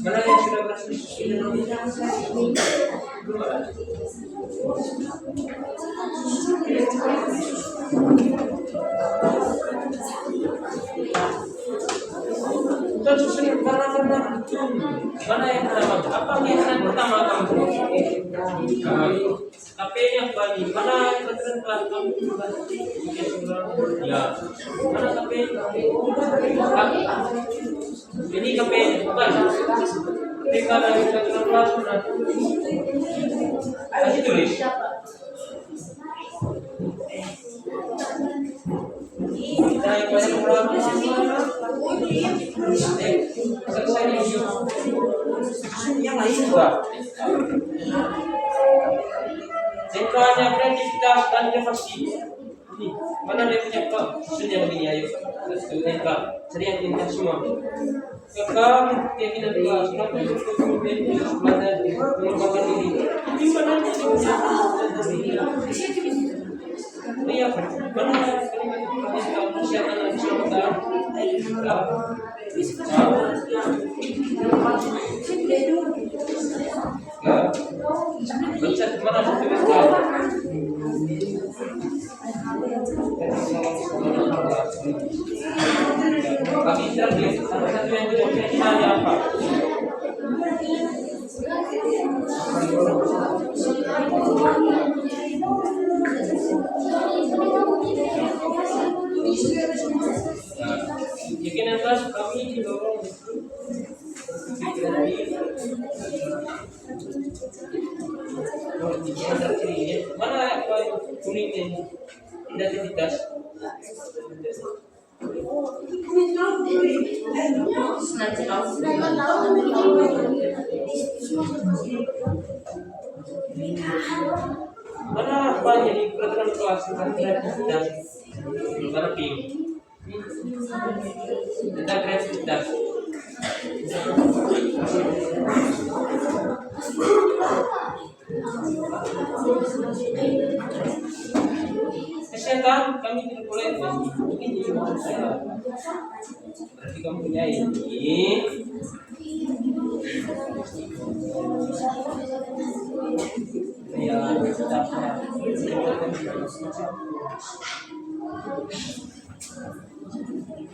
Speaker 1: Mana yang sudah berhasil? Mana yang pertama? Apa keyakinan pertama kamu? KP-nya bagi mana peraturan kelas kamu? Ya. Mana KP? Ini KP bukan. Ketika dari peraturan kelas mana? Kasih tulis. Kita yang banyak ulama selesai yang lain juga. Hanya kreativitas dan inovasi. Ini mana dia punya kok? Sudah begini ayo. Terus sering minta semua. Kekal keyakinan kelas, kenapa untuk belajar mengembangkan diri? Di mana dia punya? Iya, mana kesehatan dan keselamatan? Bisa kemana kami terakhir satu yang kita apa? Keyakinan kelas kami didorong mana apa kuning ini identitas mana apa jadi peraturan kelas identitas mana pink tentang kreativitas kesehatan kami tidak boleh ini berarti kamu punya ini ya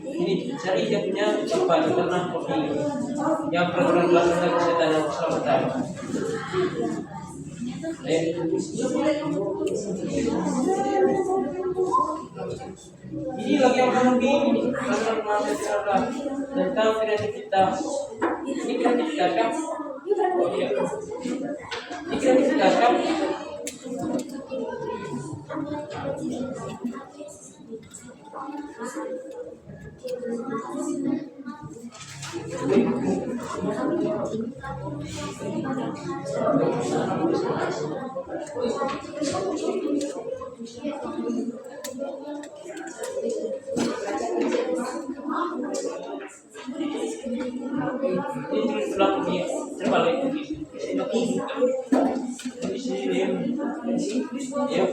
Speaker 1: ini cari dia punya apa pernah kopi yang peraturan kelas tentang kesehatan dan keselamatan. Ini lagi yang kamu begini peraturan tentang kreativitas. Ini kreativitas kan? Oh iya. Ini kreativitas kan? Ini belakangnya terbalik di sini. Ya.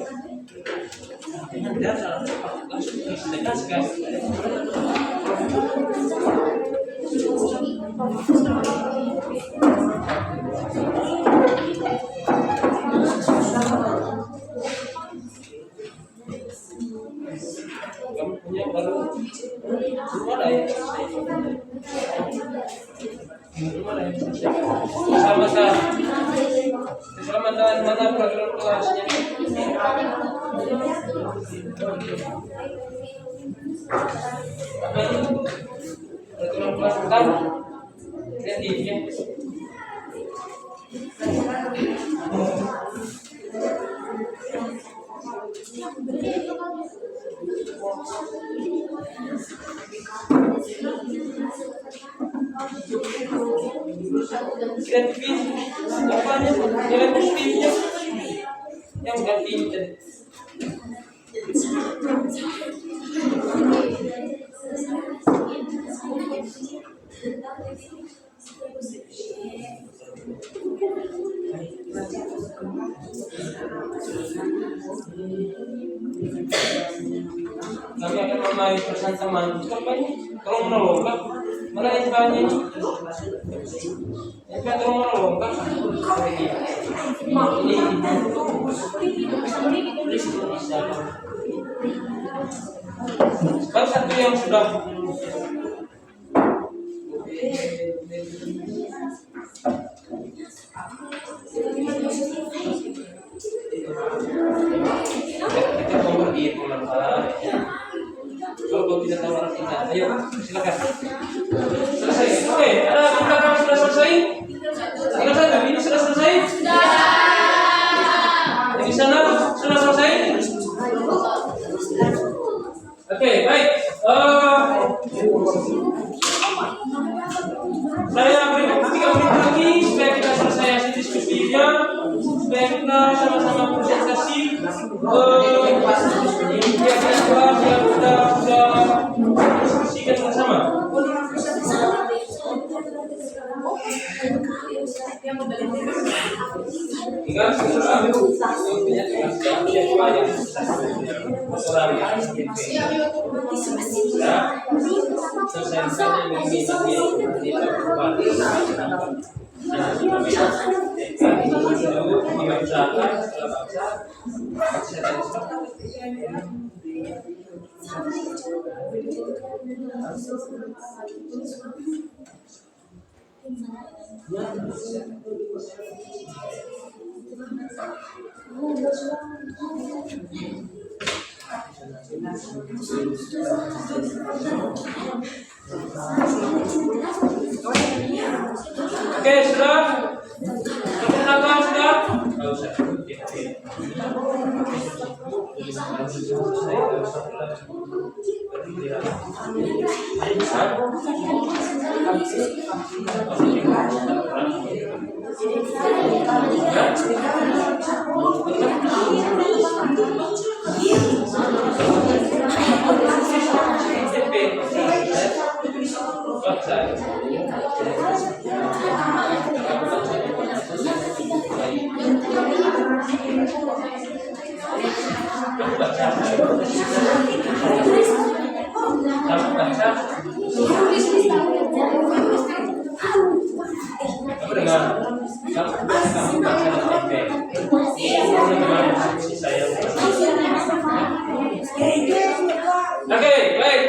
Speaker 1: Tidak salah. Ditegaskan. Kamu punya baru semua ada ya? Keselamatan mana peraturan kelasnya? Apa ini? Peraturan kelas kan? Kreatifnya. Kreativitas apanya? Nilai positifnya yang ganti itu. Kami akan memulai persantaman. Tolong menolong, Pak. Mana yang banyak ini? Yang tolong menolong, Pak. Ini. Bab satu yang sudah berangkat. Kalau kau tidak tahu artinya, ayo silakan. Selesai. Oke, ada di belakang sudah selesai? Tinggal satu, ini sudah selesai? Di sana sudah selesai? Oke, baik. Saya berikan 3 menit lagi supaya kita selesai hasil diskusinya, supaya kita sama-sama presentasi kira-kira yang kita sudah diskusikan bersama. Ingat segera Oke, sudah? Perkenalkan sudah? Enggak usah. Oke, baik.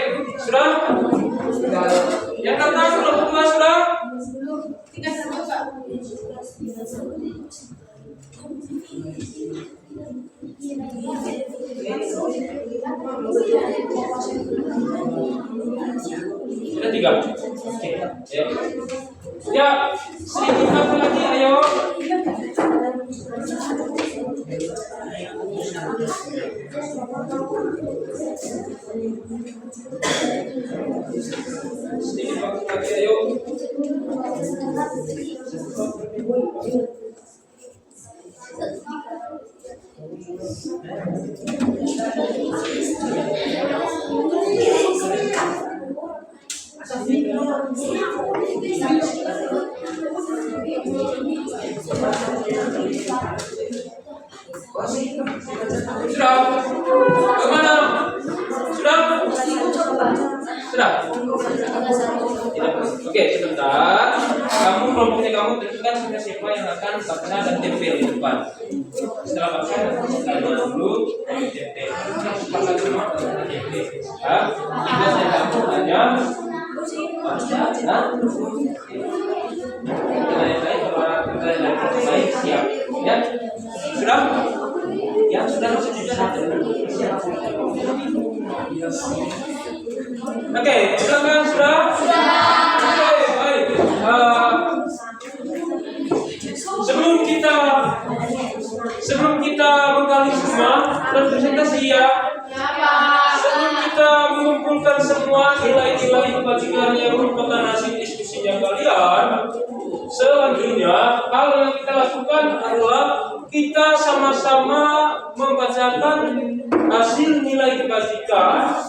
Speaker 1: Sudah? Yang kata kelompok 2 sudah? Sudah 3. Oke. Ya, sedikit waktu lagi, ayo. Sedikit waktu lagi, ayo. Sudah? Kemana? Sudah? Sudah? Oke, sebentar. Kamu kelompoknya kamu tentukan siapa yang akan baca dan tempel di depan. Setelah baca, tanya dulu tempel. Sepakat semua tempel. Ya, jika saya kamu tanya, baca, baik siap. Ya, sudah? Ya, sudah Oke, sudah kan? Sudah? Oke, baik. Sebelum kita menggali semua dan presentasi ya. Sebelum kita mengumpulkan semua nilai-nilai kebajikan yang merupakan hasil diskusinya kalian, selanjutnya hal yang kita lakukan adalah kita sama-sama membacakan hasil nilai kebajikan,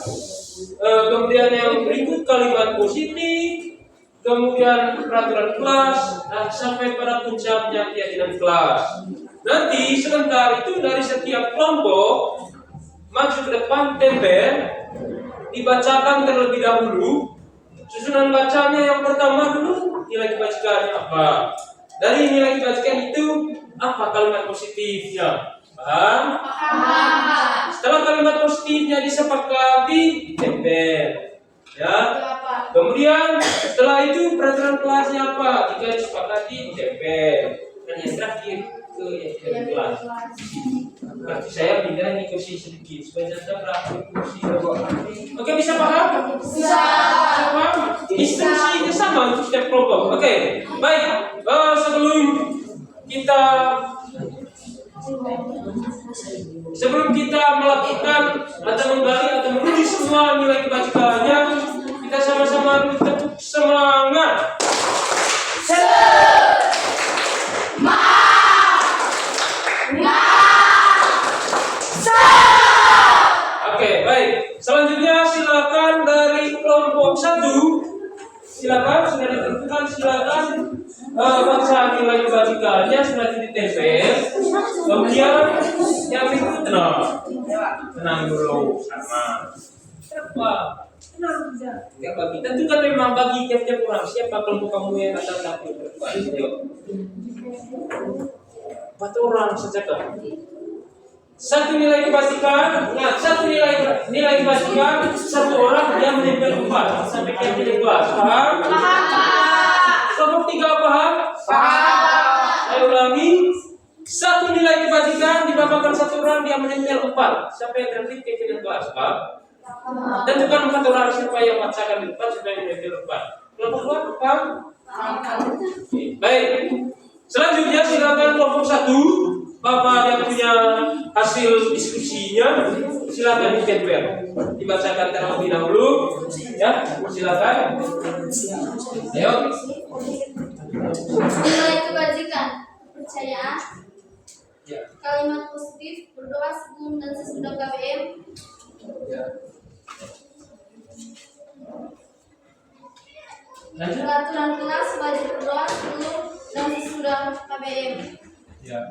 Speaker 1: kemudian yang berikut kalimat positif, kemudian peraturan kelas, sampai pada puncaknya keyakinan kelas. Nanti sebentar itu dari setiap kelompok maju ke depan tempel, dibacakan terlebih dahulu. Susunan bacanya yang pertama dulu nilai kebajikannya apa. Dari nilai kebajikan itu apa kalimat positifnya? Paham? Setelah kalimat positifnya disepakati, ditempel. Ya. Kemudian setelah itu peraturan kelasnya apa? Jika disepakati, ditempel. Dan yang terakhir ke kelas. Berarti saya pindah ini kursi sedikit supaya saya berapa kursi. Oke, bisa paham?
Speaker 2: Bisa.
Speaker 1: Paham? Instruksinya sama untuk setiap kelompok. Oke, baik. Sebelum kita melakukan atau menggali atau menulis semua nilai kebajikannya, kita sama-sama dulu tepuk semangat. Oke, baik. Selanjutnya silakan dari kelompok 1. Silakan sudah ditentukan, silakan baca nilai kebajikannya sudah ditempel. Kemudian yang berikut tenang dulu sama. Ya bagi, tentukan memang bagi tiap-tiap orang siapa kelompok kamu yang akan tampil berdebat. Ayo. 4 orang saja. Satu nilai kebajikan, nilai kebajikan 1 orang yang menempel 4 sampai ke nilai 12. Paham? Kelompok 3 paham? Saya ulangi. 1 nilai kebajikan dibagikan 1 orang yang menempel 4 sampai terakhir ke nilai 12. Paham? Tentukan 4 orang siapa yang bacakan di depan supaya menempel 4. Kelompok 2 paham? Baik. Selanjutnya silakan kelompok 1. Bapak yang punya hasil diskusinya silakan ditempel, dibacakan terlebih dahulu, ya silakan. Ayo.
Speaker 2: Nilai kebajikan, kepercayaan,
Speaker 1: Ya.
Speaker 2: kalimat positif, berdoa sebelum dan sesudah KBM,
Speaker 1: Ya. Lanjut.
Speaker 2: peraturan kelas wajib berdoa sebelum dan sesudah KBM.
Speaker 1: Ya.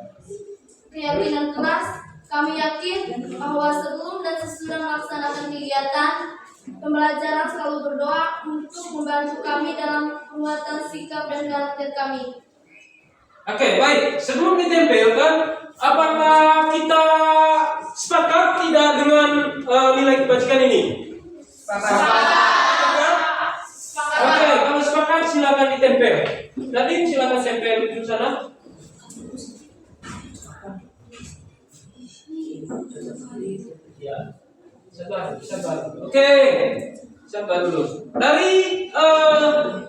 Speaker 2: Keyakinan kelas, kami yakin bahwa sebelum dan sesudah melaksanakan kegiatan pembelajaran selalu berdoa untuk membantu kami dalam penguatan sikap dan karakter kami.
Speaker 1: Oke, baik. Sebelum ditempelkan, apakah kita sepakat tidak dengan nilai kebajikan ini? Sepakat. Oke, kalau sepakat silakan ditempel. Nadine silakan tempel di sana. Ya, sabar. Oke, sabar dulu. Dari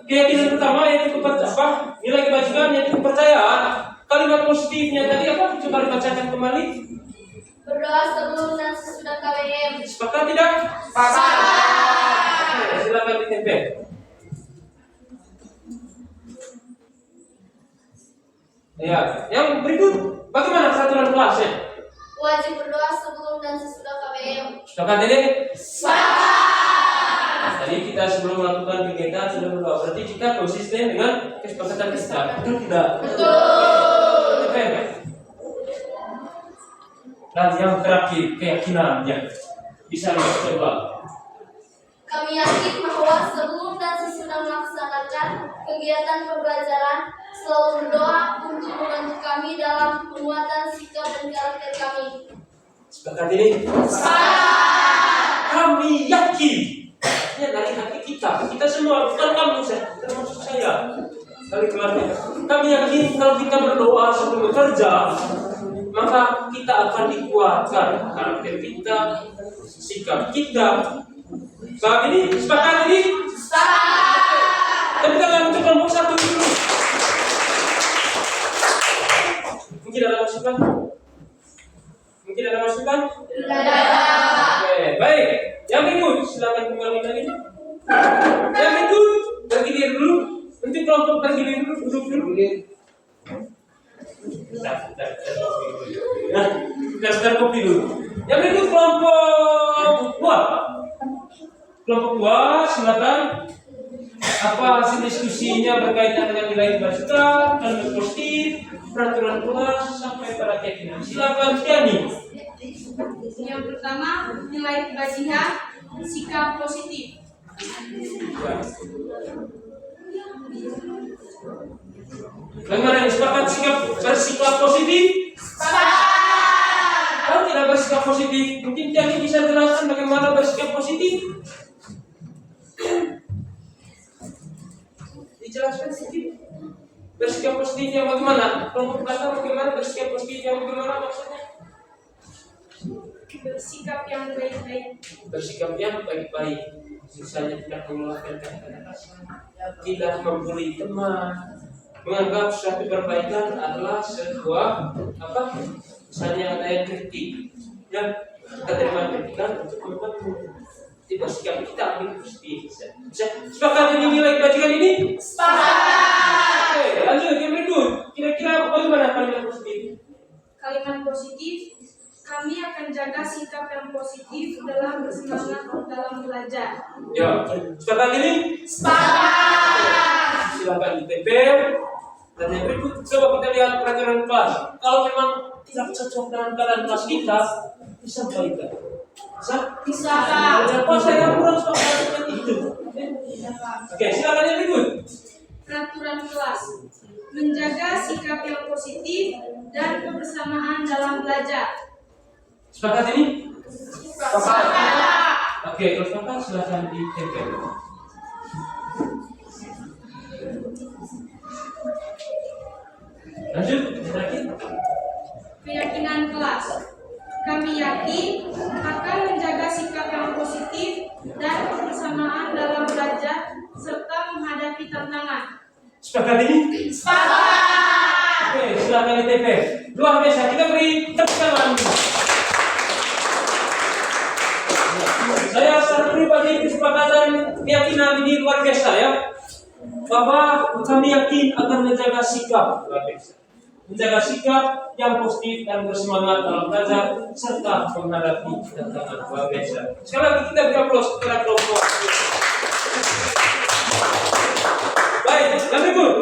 Speaker 1: keyakinan pertama yaitu nilai kebajikan yaitu kepercayaan. Kalimat positifnya tadi apa? Coba dibacakan kembali.
Speaker 2: Berdoa sebelum dan sesudah KBM.
Speaker 1: Sepakat tidak? Sepakat. Silakan ditempel. Ya, yang berikut bagaimana peraturan kelasnya?
Speaker 2: Wajib berdoa sebelum dan sesudah KBM.
Speaker 1: Sepakat ini? Tadi kita sebelum melakukan kegiatan sudah berdoa. Berarti kita konsisten dengan kesepakatan kita. Betul tidak? Betul. Dan yang terakhir keyakinannya. Bisa coba.
Speaker 2: Kami yakin bahwa sebelum dan sesudah melaksanakan kegiatan pembelajaran selalu berdoa untuk membantu kami dalam penguatan sikap dan karakter kami.
Speaker 1: Sepakat ini? Kami yakin. Ya, dari hati kita semua, bukan kamu termasuk saya. Dari keluarga. Kami yakin kalau kita berdoa sebelum bekerja, maka kita akan dikuatkan karakter kita, sikap kita. Paham ini? Sepakat ini? Tapi tangan untuk kelompok 1 dulu. Mungkin ada masukan? Oke, baik. Yang berikut, silakan kembali lagi. Yang berikut, berdiri dulu. Untuk kelompok berdiri dulu, duduk dulu. Daftar kopi dulu. Yang berikut kelompok 2. Kelompok 2, silakan. Apa hasil diskusinya berkaitan dengan nilai kebajikan, kalimat positif, peraturan kelas sampai pada keyakinan. Silakan Tiani.
Speaker 3: Yang pertama, nilai kebajikan, sikap positif.
Speaker 1: Bagaimana sepakat bersikap positif? Kalau tidak bersikap positif, mungkin Tiani bisa jelaskan bagaimana bersikap positif? Dijelaskan sedikit. Bersikap positif yang bagaimana? Kelompok belakang bagaimana? Bersikap positif yang bagaimana maksudnya?
Speaker 2: Bersikap yang baik-baik.
Speaker 1: Bersikap yang baik-baik. Misalnya tidak mengeluarkan kata-kata kasar, tidak membuli teman, menganggap suatu perbaikan adalah sebuah apa? Misalnya ada yang kritik, ya kita terima kritikan untuk membantu. Jadi bersikap kita ambil positif. Bisa sepakat ini nilai kebajikan ini?
Speaker 2: Sepakat.
Speaker 1: Oke, lanjut yang berikut. Kira-kira bagaimana kalimat positif?
Speaker 2: Kalimat positif, kami akan jaga sikap yang positif dalam bersemangat dalam belajar.
Speaker 1: Ya, sepakat ini?
Speaker 2: Sepakat.
Speaker 1: Silakan ditempel. Dan yang berikut, coba kita lihat peraturan kelas. Kalau memang tidak cocok dengan keadaan kelas kita, disampaikan.
Speaker 2: Bisa.
Speaker 1: Apa saya kurang sepakat seperti itu? Oke, silakan yang berikut.
Speaker 2: Peraturan kelas, menjaga sikap yang positif dan kebersamaan dalam belajar.
Speaker 1: Sepakat ini?
Speaker 2: Sepakat.
Speaker 1: Oke, kalau sepakat silakan ditempel. Lanjut, terakhir.
Speaker 2: Keyakinan kelas, kami yakin akan menjaga sikap yang positif dan kebersamaan dalam belajar serta menghadapi tantangan.
Speaker 1: Sepakat ini?
Speaker 2: Sepakat.
Speaker 1: Oke, silakan ditempel. Luar biasa, kita beri tepuk tangan. Saya secara pribadi kesepakatan keyakinan ini luar biasa ya, bahwa kami yakin akan menjaga sikap luar biasa, menjaga sikap yang positif dan bersemangat dalam belajar serta menghadapi tantangan luar biasa. Sekali lagi kita beri aplaus kepada kelompok. Baik, yang berikut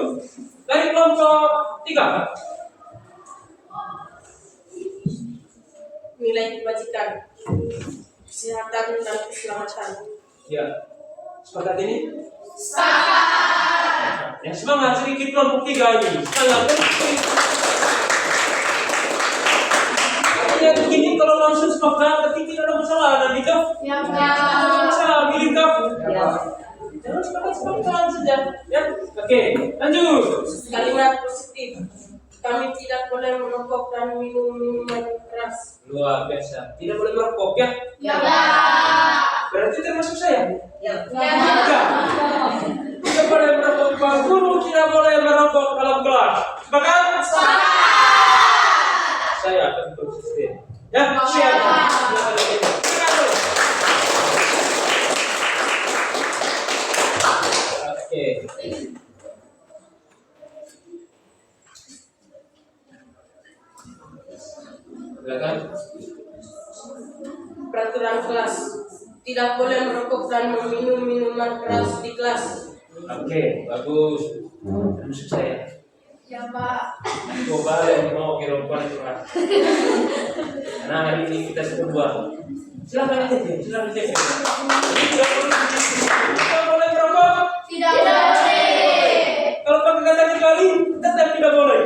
Speaker 1: dari kelompok 3.
Speaker 3: Nilai kebajikan, kesehatan dan keselamatan.
Speaker 1: Ya, sepakat ini?
Speaker 2: Sepakat.
Speaker 1: Ya, semangat sedikit kelompok 3 ini. Semangat. Artinya begini, kalau langsung sepakat, tapi tidak ada masalah nanti kah?
Speaker 2: Ya.
Speaker 1: Tidak ada masalah, milik kah?
Speaker 3: Ya.
Speaker 1: Jangan sepakat saja. Ya, oke, lanjut.
Speaker 3: Kalimat positif, kami tidak boleh merokok dan minum minuman keras.
Speaker 1: Luar biasa. Tidak boleh merokok ya?
Speaker 2: Ya.
Speaker 1: Berarti termasuk saya.
Speaker 3: Ya.
Speaker 1: Tidak. Tidak boleh merokok. Pak Guru tidak boleh merokok dalam kelas. Sepakat? Saya akan konsisten. Ya, siap. Oke. Silakan.
Speaker 3: Peraturan kelas, tidak boleh merokok dan meminum minuman keras di kelas.
Speaker 1: Oke, bagus. Termasuk saya.
Speaker 2: Ya, Pak.
Speaker 1: Coba yang mau kiraukan itu kan. Karena hari ini kita sudah buat. Silakan aja, silakan aja. Tidak boleh merokok.
Speaker 2: Tidak boleh.
Speaker 1: Kalau pakai kata kecuali, tetap tidak boleh.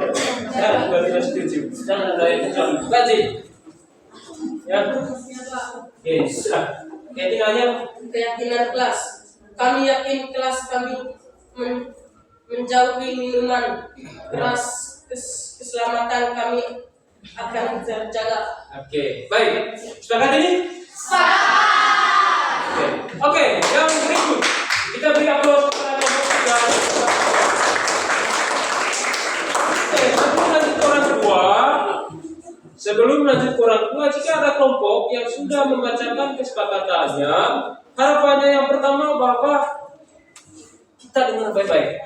Speaker 1: Ya, gua tidak setuju. Jangan ada yang kecuali. Lanjut. Ya. Oke, siap.
Speaker 3: Keyakinan kelas, kami yakin kelas kami menjauhi minuman keras, keselamatan kami akan terjaga.
Speaker 1: Oke, baik. Sepakat ini?
Speaker 2: Sepakat.
Speaker 1: Oke, yang berikut kita beri aplaus kepada kelompok 3. Sebelum lanjut ke orang tua, jika ada kelompok yang sudah membacakan kesepakatannya, harapannya yang pertama bahwa kita dengar baik-baik.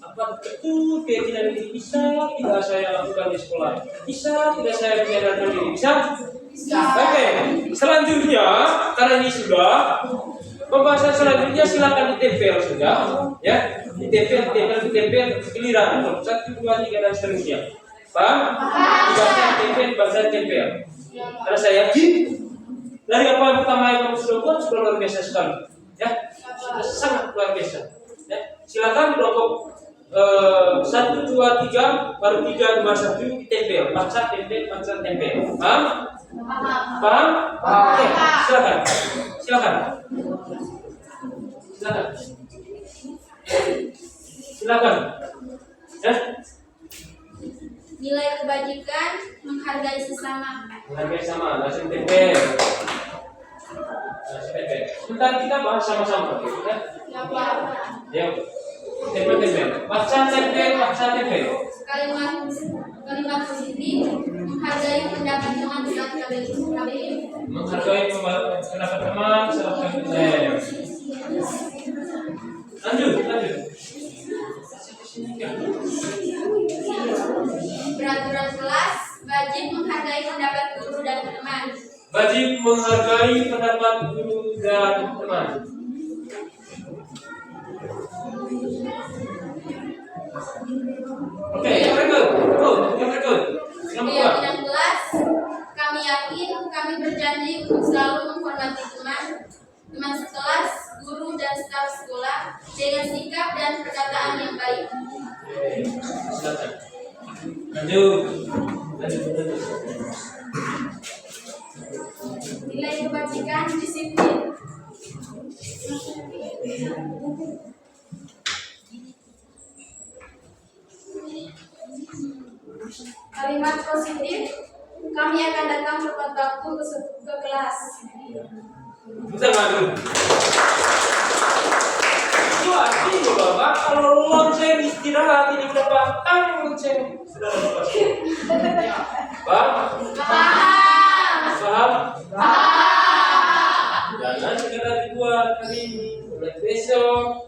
Speaker 1: Apa betul keyakinan ini bisa tidak saya lakukan di sekolah? Bisa tidak saya menjalankan diri? Bisa? Oke. Selanjutnya, karena ini sudah pembahasan selanjutnya, silakan ditempel sudah, ya, ditempel giliran 1, 2, 3 dan seterusnya. Paham? Dibaca tempel. Karena saya yakin dari apa yang pertama yang kamu sudah buat sudah luar biasa sekali, ya, sudah sangat luar biasa. Ya, silakan kelompok 1, 2, 3, baru 3, 2, 1 ditempel, baca tempel. Paham? Paham? Oke, silakan. Ya,
Speaker 2: Nilai kebajikan menghargai sesama.
Speaker 1: menghargai sama, nasi tempe. Nasi tempe. Sebentar kita bahas sama-sama, ya.
Speaker 2: Ya Pak.
Speaker 1: Ya, tempe. Baca tempe.
Speaker 2: Kalimat positif menghargai pendapat teman saat kalian diskusi.
Speaker 1: Menghargai pendapat teman saat kalian. Lanjut.
Speaker 2: Peraturan kelas wajib menghargai pendapat guru dan teman.
Speaker 1: Wajib menghargai pendapat guru dan teman. Oke, yang berikut. Yang kedua.
Speaker 2: Keyakinan kelas, kami yakin, kami berjanji untuk selalu menghormati teman sekelas, guru dan staf sekolah dengan sikap dan perkataan yang baik.
Speaker 1: Oke, silakan. Lanjut.
Speaker 2: Nilai kebajikan disiplin. Kalimat positif, kami akan datang tepat waktu ke kelas.
Speaker 1: Bisa ngadu. Itu artinya Bapak kalau lonceng istirahat ini udah batang lonceng. Sudah pasti. Paham? Jangan sekedar dibuat hari ini, mulai besok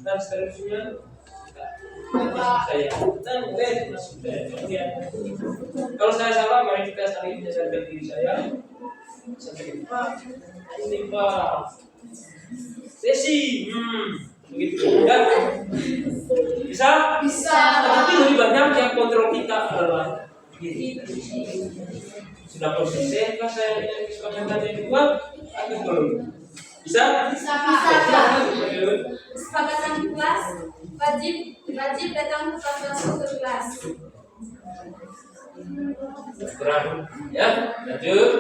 Speaker 1: dan seterusnya. Saya dan masuk saya. Kalau saya salah, mari kita saling menyadarkan diri saya. Sampai Pak, ini Pak. Sesi, begitu ya. Bisa? Tapi lebih banyak yang kontrol kita adalah diri. Sudah konsisten kah saya yang disepakati tadi dua atau belum? Bisa?
Speaker 2: Kesepakatan kelas wajib datang tepat waktu ke kelas.
Speaker 1: Berakhir, ya. Lanjut.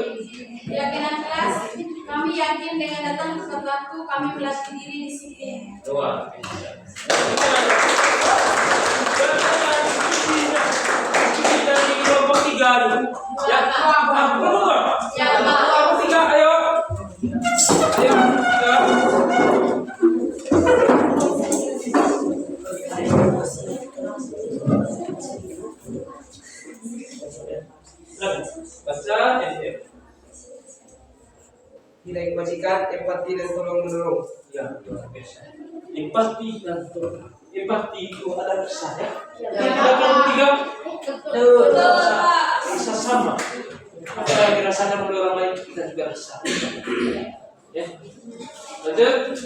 Speaker 2: Keyakinan kelas, kami yakin dengan datang tepat waktu kami melatih diri disiplin.
Speaker 1: Dua. Kita di kelompok 3 dulu. Ya, kedua.
Speaker 2: Ya, Pak.
Speaker 1: Kelompok 3, ayo. Ayo, 3. Baca,
Speaker 4: Nilai kebajikan, empati dan tolong menolong.
Speaker 1: ya, biasa. Empati dan tolong. Empati itu ada rasa ya. Kita rasa sama. Apa yang dirasakan oleh orang lain kita juga rasa. Ya. Lanjut.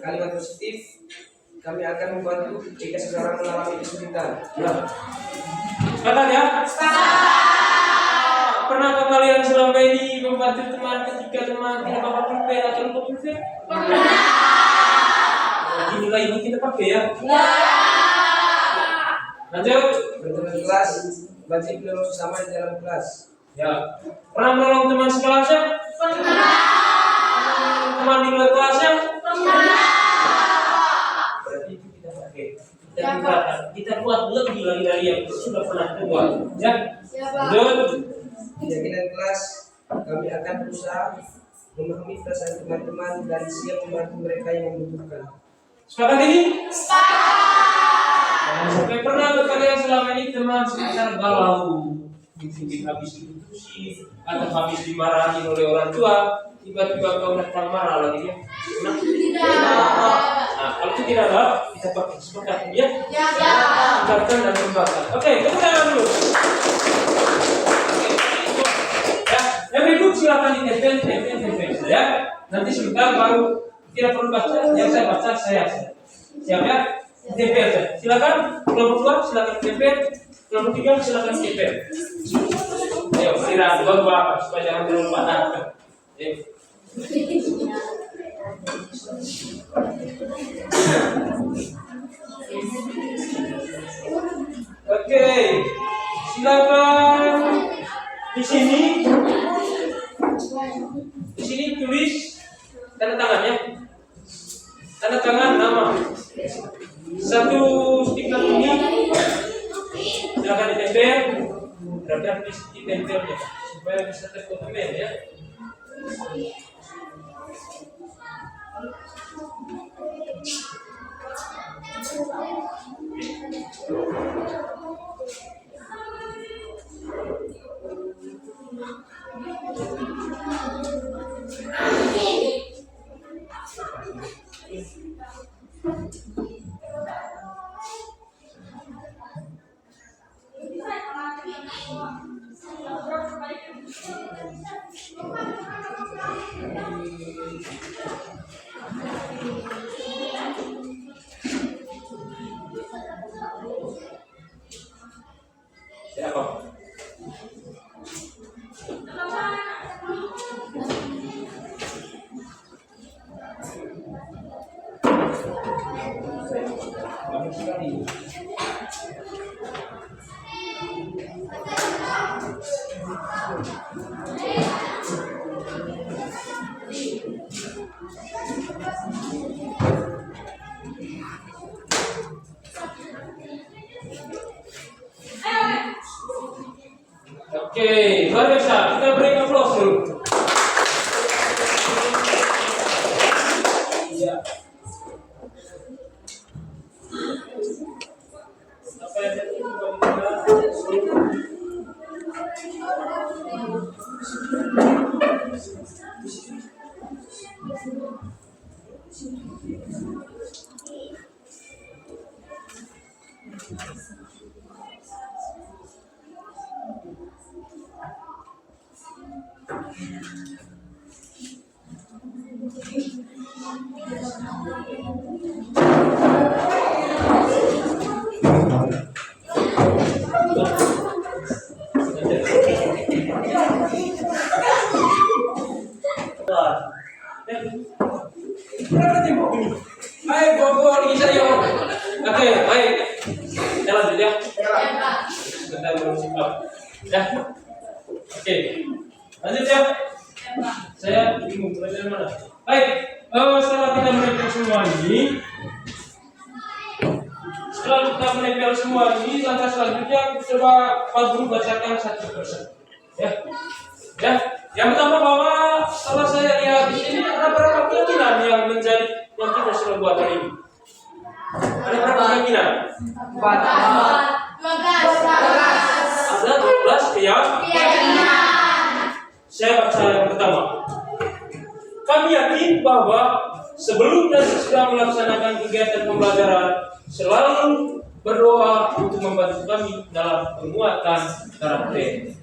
Speaker 4: Kalimat positif, kami akan membantu jika seseorang mengalami kesulitan.
Speaker 1: Ya. Sepakat ya? Pernahkah kalian selama ini membantu teman ketika teman tidak apa pulpen atau lupa pulpen? Pernah. Jadi nilai ini kita pakai ya. Lanjut.
Speaker 4: Berteman kelas, wajib menolong sesama di dalam kelas.
Speaker 1: Ya. Pernah menolong teman sekelasnya? Pernah. Teman di luar kelasnya? Pernah. Berarti itu kita pakai. Kita buat lebih lagi dari yang sudah pernah kita buat. Ya. Lanjut.
Speaker 4: Keyakinan kelas, kami akan berusaha memahami perasaan teman-teman dan siap membantu mereka yang membutuhkan.
Speaker 1: Sepakat ini? Jangan sampai pernah kalian selama ini teman sekitar galau, mungkin habis diskusi atau habis dimarahi oleh orang tua, tiba-tiba kau datang marah lagi ya? Nah, kalau itu tidak ada, kita pakai sepakat ya? Tinggalkan dan kembangkan. Oke, tepuk tangan dulu. Ya, yang berikut silakan ditempel ya. Nanti sebentar baru tidak perlu baca, yang saya baca saya. Siap ya? Tempel ya. Silakan kelompok 2 silakan tempel, kelompok 3 silakan tempel. Ayo, kira dua supaya jangan terlalu patah. Oke, silakan di sini tulis tanda silakan ditempel. Berapa ditempelnya supaya bisa terkomen ya. Siapa? Oke, luar biasa. Kita beri aplaus dulu. Ya. Apa yang tadi Baik, Bogor, bisa yuk. Oke, baik. Kita lanjut ya. Kita belum siap. Ya. Oke. Lanjut ya. Saya bingung belajar mana. Baik. Setelah kita menempel semua ini, langkah selanjutnya coba Pak Guru bacakan satu persatu. Ya. Ya. Yang pertama bahwa setelah saya lihat di sini ada berapa keyakinan yang menjadi yang kita sudah buat hari ini? Ada berapa keyakinan?
Speaker 2: 12.
Speaker 1: Ada 12 keyakinan. Saya baca yang pertama. Kami yakin bahwa sebelum dan sesudah melaksanakan kegiatan pembelajaran selalu berdoa untuk membantu kami dalam penguatan karakter.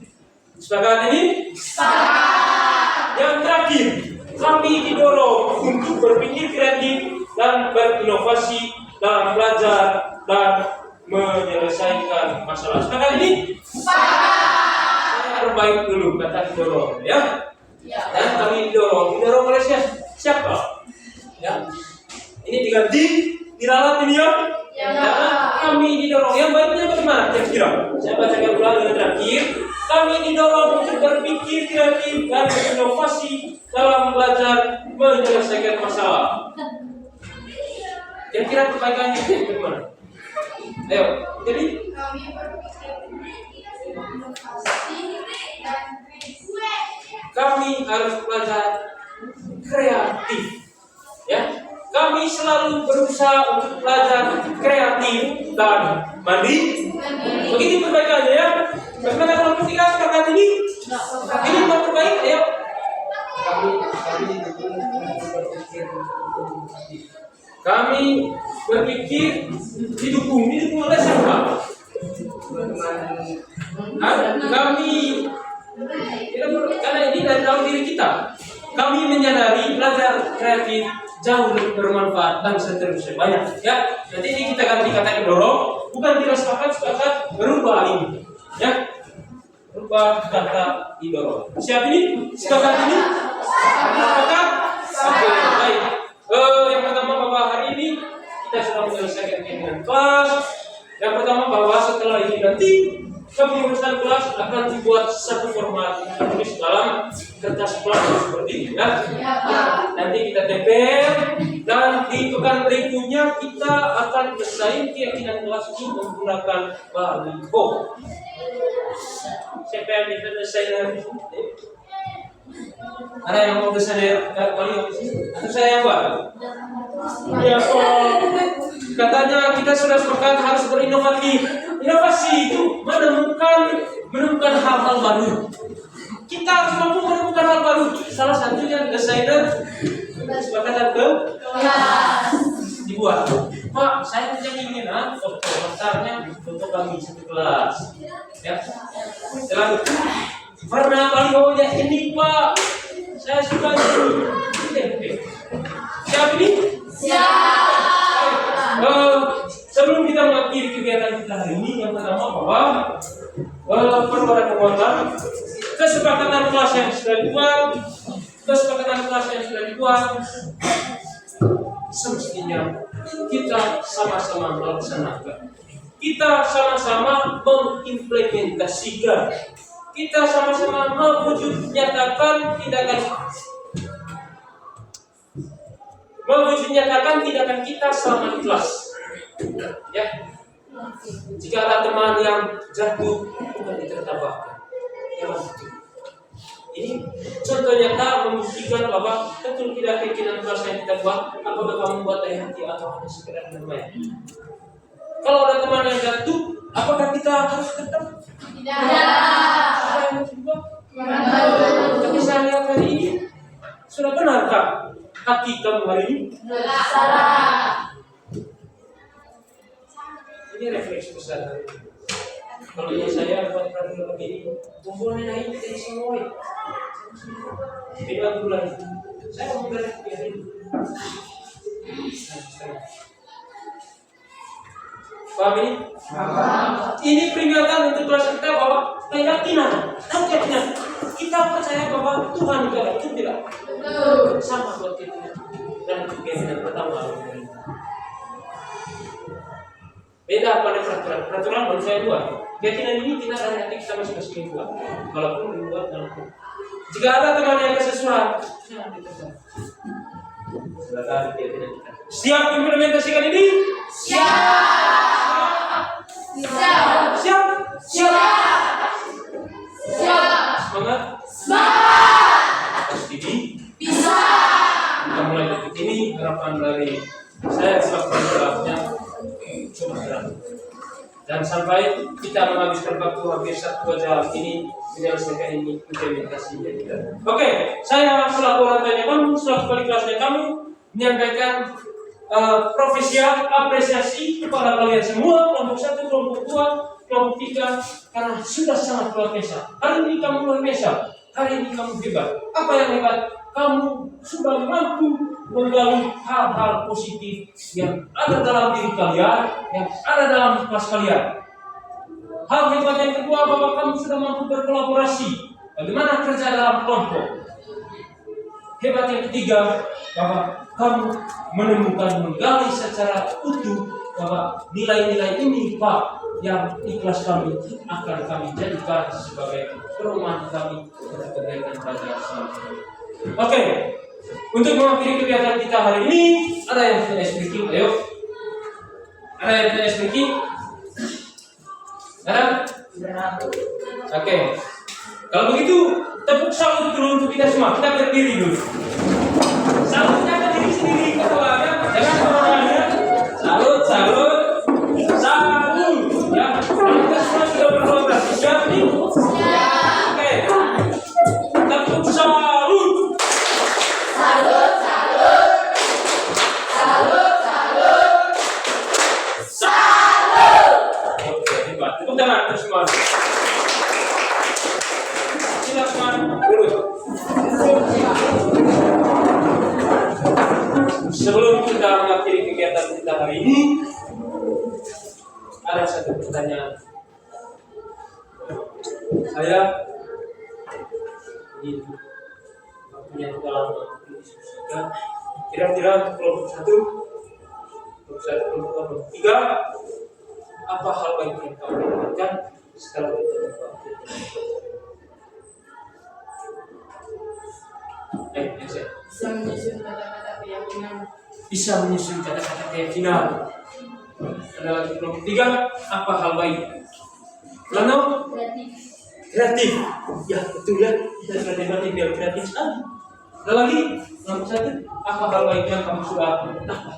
Speaker 1: Sepakat ini? Sepakat. Yang terakhir, kami didorong untuk berpikir kreatif dan berinovasi dalam belajar dan menyelesaikan masalah. Sepakat ini? Sepakat. Saya perbaik dulu kata didorong, ya. Dan kami didorong oleh siapa? Ya. Ini diganti, diralat ini ya. Kami didorong. Yang baiknya bagaimana? Kira-kira. Saya bacakan ulang yang terakhir. Kami didorong untuk berpikir kreatif dan berinovasi dalam belajar menyelesaikan masalah. Kira-kira perbaikannya bagaimana? Ayo, jadi kami harus belajar kreatif, ya. Kami selalu berusaha untuk belajar kreatif dan mandiri. Begitu perbaikannya ya. Bagaimana kalau ketika sekarang ini? Ini mau perbaik, ayo. Kami berpikir didukung oleh siapa? Kami karena ini dari dalam diri kita. Kami menyadari belajar kreatif jauh lebih bermanfaat dan seterusnya banyak. Ya, jadi ini kita ganti kata didorong, bukan tidak sepakat berubah ini. Ya, berubah kata didorong. Siap ini? Sepakat ini? Sepakat? Oke, baik. Yang pertama bahwa hari ini kita sudah menyelesaikan kegiatan kelas. Yang pertama bahwa setelah ini nanti kepengurusan kelas akan dibuat satu format tulis dalam kertas plastik seperti ini ya. Nanti kita tempel dan di pekan berikutnya kita akan desain keyakinan kelas ini menggunakan baliho. Siapa yang bisa desain hari ini? Ada yang mau desain baliho di sini? Atau saya yang buat? Ya, katanya kita sudah sepakat harus berinovatif. Inovasi itu menemukan hal-hal baru. Kita harus mampu menemukan hal baru. Salah satunya desainer kesepakatan dibuat. Pak, saya punya keinginan foto besarnya untuk kami satu kelas. Ya, selalu warna balihonya ini Pak. Saya suka ini. Siap ini? Sebelum kita mengakhiri kegiatan kita hari ini, yang pertama bahwa perlu ada penguatan kesepakatan kelas yang sudah dibuat, semestinya kita sama-sama melaksanakan, kita sama-sama mengimplementasikan, kita sama-sama mewujud nyatakan tindakan kita selama di kelas. Ya, jika ada teman yang jatuh bukan ditertawakan, jangan itu. Ini contoh nyata membuktikan bahwa betul tidak keinginan kelas yang kita buat. Apakah kamu buat dari hati atau hanya sekedar bermain? Kalau ada teman yang jatuh, apakah kita harus tetap?
Speaker 2: Tidak.
Speaker 1: Ada yang mencoba? Tapi saya lihat hari ini sudah benarkah hati kamu hari ini?
Speaker 2: Salah.
Speaker 1: Ini refleksi besar hari ini. Kalau saya buat peraturan begini, kumpulnya naik dari semua. Beda bulan. Saya mau berarti hari ini. Paham ini? Ini peringatan untuk kelas kita bahwa keyakinan kita percaya bahwa Tuhan itu ada, itu tidak sama buat kita. Dan keyakinan pertama. Beda pada peraturan baru saya buat. Keyakinan ini kita dari hati kita masing-masing buat. Walaupun dibuat dalam hukum. Jika ada teman yang kesesuaian, jangan ditebak. Silakan keyakinan kita. Siap implementasikan ini? Siap. Semangat. Pasti
Speaker 2: Bisa.
Speaker 1: kita mulai detik ini harapan dari saya selaku pelakunya cuma terang. Dan sampai kita menghabiskan waktu hampir 1 jam ini menyelesaikan ini implementasinya kita. Oke, saya selaku orang tuanya kamu, selaku wali kelasnya kamu menyampaikan profesional apresiasi kepada kalian semua, kelompok 1, kelompok 2, kelompok 3, karena sudah sangat luar biasa. Hari ini kamu luar biasa, hari ini kamu hebat. Apa yang hebat? Kamu sudah mampu menggali hal-hal positif yang ada dalam diri kalian, yang ada dalam kelas kalian. Hal hebat yang kedua bahwa kamu sudah mampu berkolaborasi. Bagaimana kerja dalam kelompok? Hebat yang ketiga bahwa kamu menemukan, menggali secara utuh bahwa nilai-nilai ini Pak yang di kelas kami akan kami jadikan sebagai perumahan kami untuk kegiatan belajar selanjutnya. Oke, untuk mengakhiri kegiatan kita hari ini, ada yang punya speaking, ayo. Ada yang punya speaking? Ada? Oke. Kalau begitu, tepuk salut dulu untuk kita semua. Kita berdiri dulu. Salutnya berdiri sendiri, ketuanya. Jangan kemana-mana. Salut. Ya, kita semua sudah berkolaborasi. Siap nih? Oke. Tepuk salut. Tepuk tangan untuk semua. Silakan lurus. Sebelum kita mengakhiri kegiatan kita hari ini, ada satu pertanyaan. Saya ingin punya dalam diskusikan kira-kira untuk kelompok 1, kelompok 3, apa hal baik yang kamu dapatkan Setelah itu
Speaker 3: Bisa menyusun kata-kata keyakinan.
Speaker 1: bisa menyusun kata-kata keyakinan. Ada lagi kelompok 3, apa hal baik? Lalu kreatif. Ya betul ya, kita sudah debat biar kreatif sekali. Ada lagi kelompok 1, apa hal baik yang kamu sudah dapat?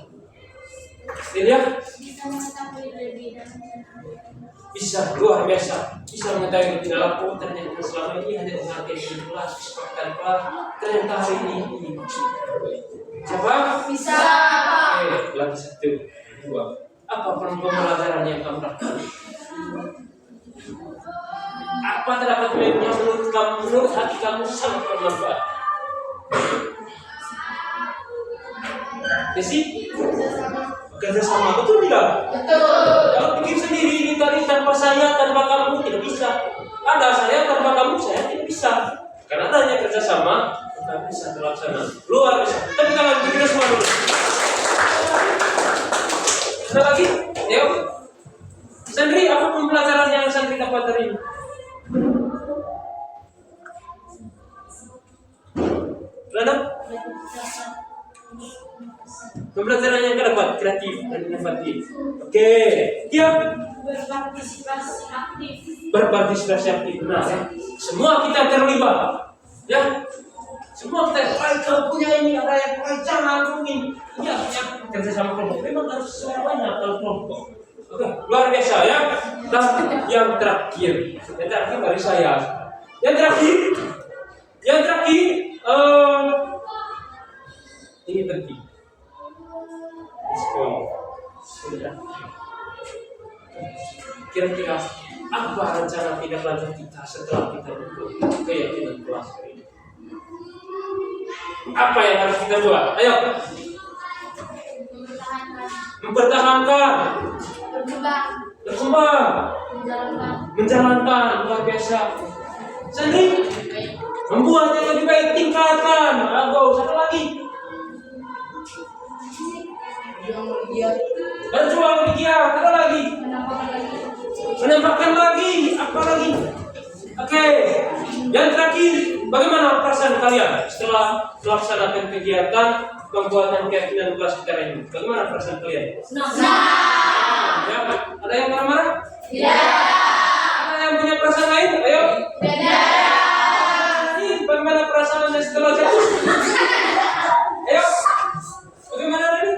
Speaker 1: Lihat,
Speaker 2: Bisa mengetahui lebih dan
Speaker 1: bisa luar biasa, bisa mengetahui lebih dalam. Oh ternyata selama ini hanya mengerti di kelas, kesepakatan kelas. Ternyata hari ini maksudnya. Siapa?
Speaker 2: bisa
Speaker 1: Lagi 1, 2. Apa pembelajaran yang kamu lakukan? Apa terdapat yang menurut kamu, menurut hati kamu sangat bermanfaat? Desi? Bekerja sama, betul tidak?
Speaker 2: betul
Speaker 1: Kalau bikin sendiri ini tadi tanpa saya, tanpa kamu tidak bisa. Ada saya tanpa kamu, saya tidak bisa. Karena adanya kerjasama, kita bisa terlaksana. Luar biasa. Tapi tangan kita semua dulu. Ada lagi? Ayo. Sandri, apa pembelajaran yang Sandri dapat hari ini? Lana? Pembelajaran yang dapat kreatif dan inovatif. Oke, dia
Speaker 2: berpartisipasi aktif
Speaker 1: berpartisipasi aktif. Nah, semua kita terlibat. Ya, semua kita. Kalau punya ini ada yang jangan mungkin. Ya, kerja sama kelompok. Memang harus semuanya kalau kelompok. Oke, luar biasa ya. Dan yang terakhir dari saya. Yang terakhir, ini penting. Sudah. Kira-kira apa rencana tindak lanjut kita setelah kita bentuk keyakinan kelas ini? Apa yang harus kita buat? Ayo. Mempertahankan, berkembang, menjalankan, luar biasa. Sendiri membuat yang lebih baik, tingkatkan. Satu lagi. Berjuang lebih giat, apa lagi? Menambahkan lagi, apa lagi? Oke, yang terakhir, bagaimana perasaan kalian setelah melaksanakan kegiatan pembuatan keyakinan kelas kita ini? Bagaimana perasaan kalian? Ya, ada yang marah-marah?
Speaker 2: ya
Speaker 1: Ada yang punya perasaan lain? Ayo.
Speaker 2: beda
Speaker 1: Ini bagaimana perasaannya setelah jatuh? Ayo. Bagaimana ini?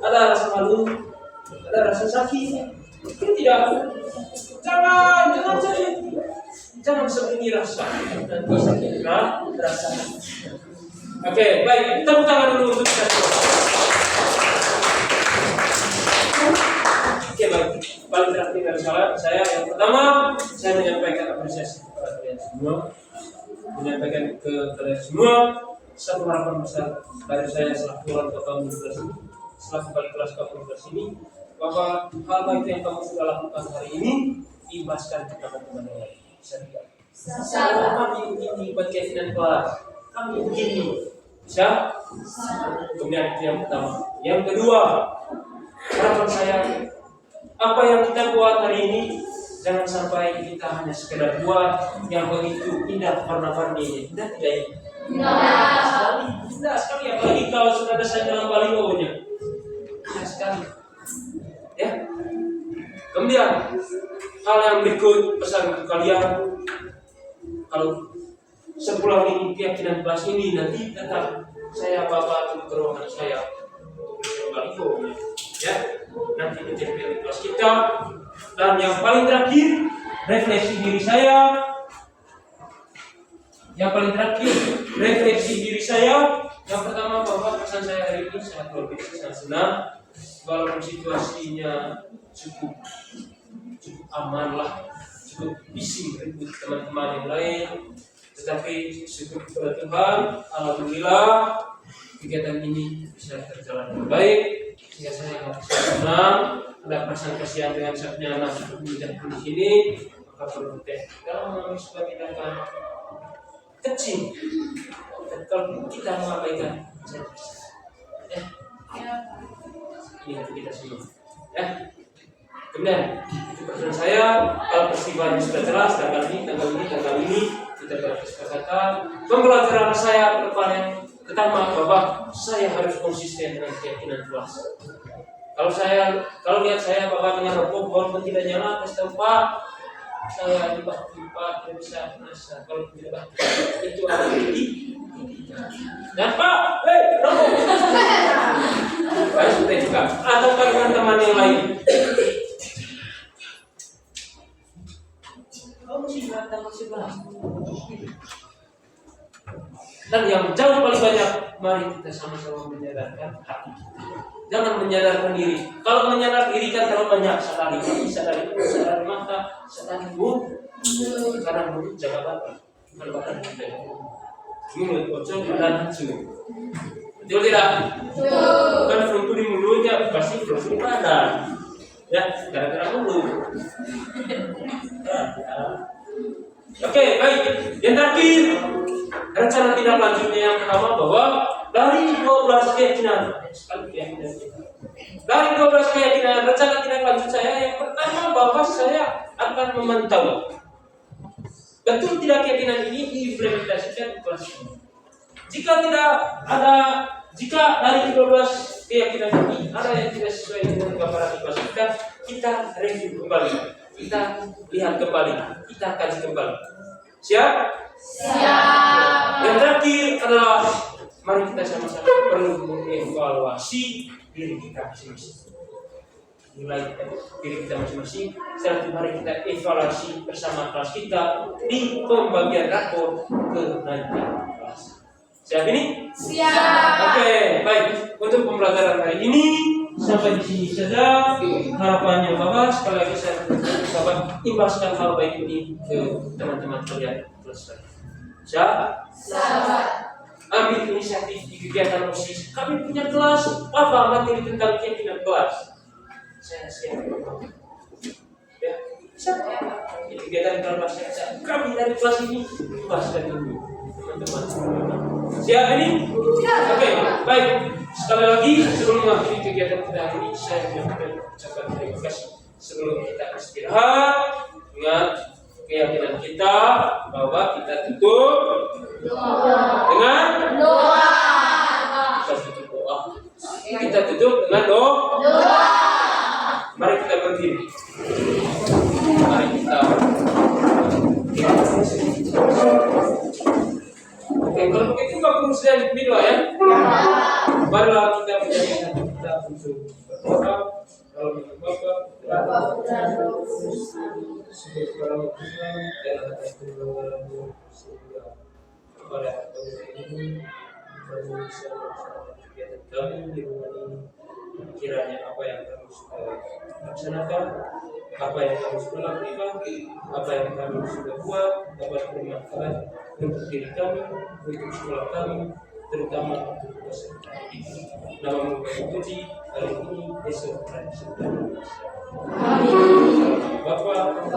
Speaker 1: Ada rasa malu, ada rasa sakit. Ini tidak. Jangan sembunyi rasa. Nanti sakit rasa. Oke, baik. Tepuk tangan dulu untuk kita. Oke, baik. Paling terakhir dari saya yang pertama, saya menyampaikan apresiasi kepada kalian semua. Menyampaikan ke kalian semua satu harapan besar dari saya selaku orang tua kamu selaku balik kelas kamu ini, bahwa hal baik yang kamu sudah lakukan hari ini ibaskan ke teman-teman yang lain. Bisa tidak? Kami begini buat keyakinan kelas. Kami begini. Bisa? Kemudian itu yang pertama. Yang kedua, harapan saya, apa yang kita buat hari ini jangan sampai kita hanya sekedar buat yang begitu indah warna-warni. Indah tidak ini? Indah sekali, apalagi kalau sudah ada saya dalam balihonya. Indah sekali. Ya. Kemudian hal yang berikut pesan untuk kalian, kalau sepulang ini keyakinan kelas ini nanti tetap saya bawa ke ruangan saya untuk balihonya. Ya, nanti ditempel kelas kita. Dan yang paling terakhir, refleksi diri saya. Yang paling terakhir, refleksi diri saya. Yang pertama, bahwa pesan saya hari ini sangat luar biasa, sangat senang. Walaupun situasinya cukup aman lah, cukup bising ribut teman-teman yang lain, tetapi syukur kepada Tuhan, alhamdulillah kegiatan ini bisa berjalan dengan baik. Sehingga saya senang, ada perasaan kasihan dengan sabnya anak muda di sini, maka perlu kita mengambil sebagai tindakan kecil. Dan kalau kita mengabaikan, ini untuk kita semua. Ya, Kemudian itu pertanyaan saya, kalau peristiwanya sudah jelas tanggal ini kita berkesepakatan. Pembelajaran saya ke depan yang pertama bahwa saya harus konsisten dengan keyakinan kelas. Kalau lihat saya Bapak dengan rokok walaupun tidak nyala, kasih tahu Pak, saya di Pak tidak bisa merasa. Kalau tidak itu ada di dan Pak, rokok. Baik sudah juga. Atau teman-teman yang lain. Dan yang jauh paling banyak, mari kita sama-sama menyadarkan hati kita. Jangan menyadarkan diri. Kalau menyadarkan diri kan terlalu banyak sadari hati, sadari mata, sadari mulut. Karena mulut jaga batin, bukan batin kita. Mulut bocor dan hati. Betul tidak? Bukan flu di mulutnya, pasti flu di badan. Ya, gara-gara mulut. Oke, baik. Yang terakhir, rencana tindak lanjutnya yang pertama bahwa dari 12 keyakinan, rencana tindak lanjut saya yang pertama bahwa saya akan memantau betul tidak keyakinan ini diimplementasikan di kelas ini. Jika dari 12 keyakinan ini ada yang tidak sesuai dengan gambaran kelas kita review kembali, kita lihat kembali, kita kaji kembali. Siap? Yang terakhir adalah mari kita sama-sama perlu mengevaluasi diri kita masing-masing. Nilai diri kita masing-masing. Setelah itu mari kita evaluasi bersama kelas kita di pembagian rapor kenaikan kelas. Siap ini?
Speaker 2: Siap.
Speaker 1: Oke, baik. Untuk pembelajaran hari ini sampai di sini saja. Harapannya Bapak sekali lagi saya Bapak imbaskan hal baik ini ke teman-teman kalian kelas. Siap? Ambil inisiatif di kegiatan OSIS. Kami punya kelas apa materi tentang keyakinan kelas. Saya siap. Ya, siap. Di kegiatan kelas saya kami dari kelas ini imbaskan dulu teman-teman. Siap ini? Oke, baik. Sekali lagi sebelum mengakhiri kegiatan kita hari ini saya mengucapkan terima kasih. Sebelum kita istirahat, ingat keyakinan kita bahwa kita tutup dengan doa. Kita tutup dengan doa. Mari kita berdiri. Mari kita. Oke, kalau begitu bagus dan video ya. Marilah kita menjadikan kita untuk berdoa. Kalau kita Bapak, semoga Tuhan dan atas pertolongan-Mu sehingga kepada ini kami bisa melaksanakan kegiatan kami di rumah ini. Kiranya apa yang kami sudah laksanakan, apa yang kami sudah lakukan, apa yang kami sudah buat dapat bermanfaat untuk diri kami, untuk sekolah kami, terutama untuk peserta didik. Nama-Mu terpuji hari ini, besok dan seterusnya. Amin. Bapak,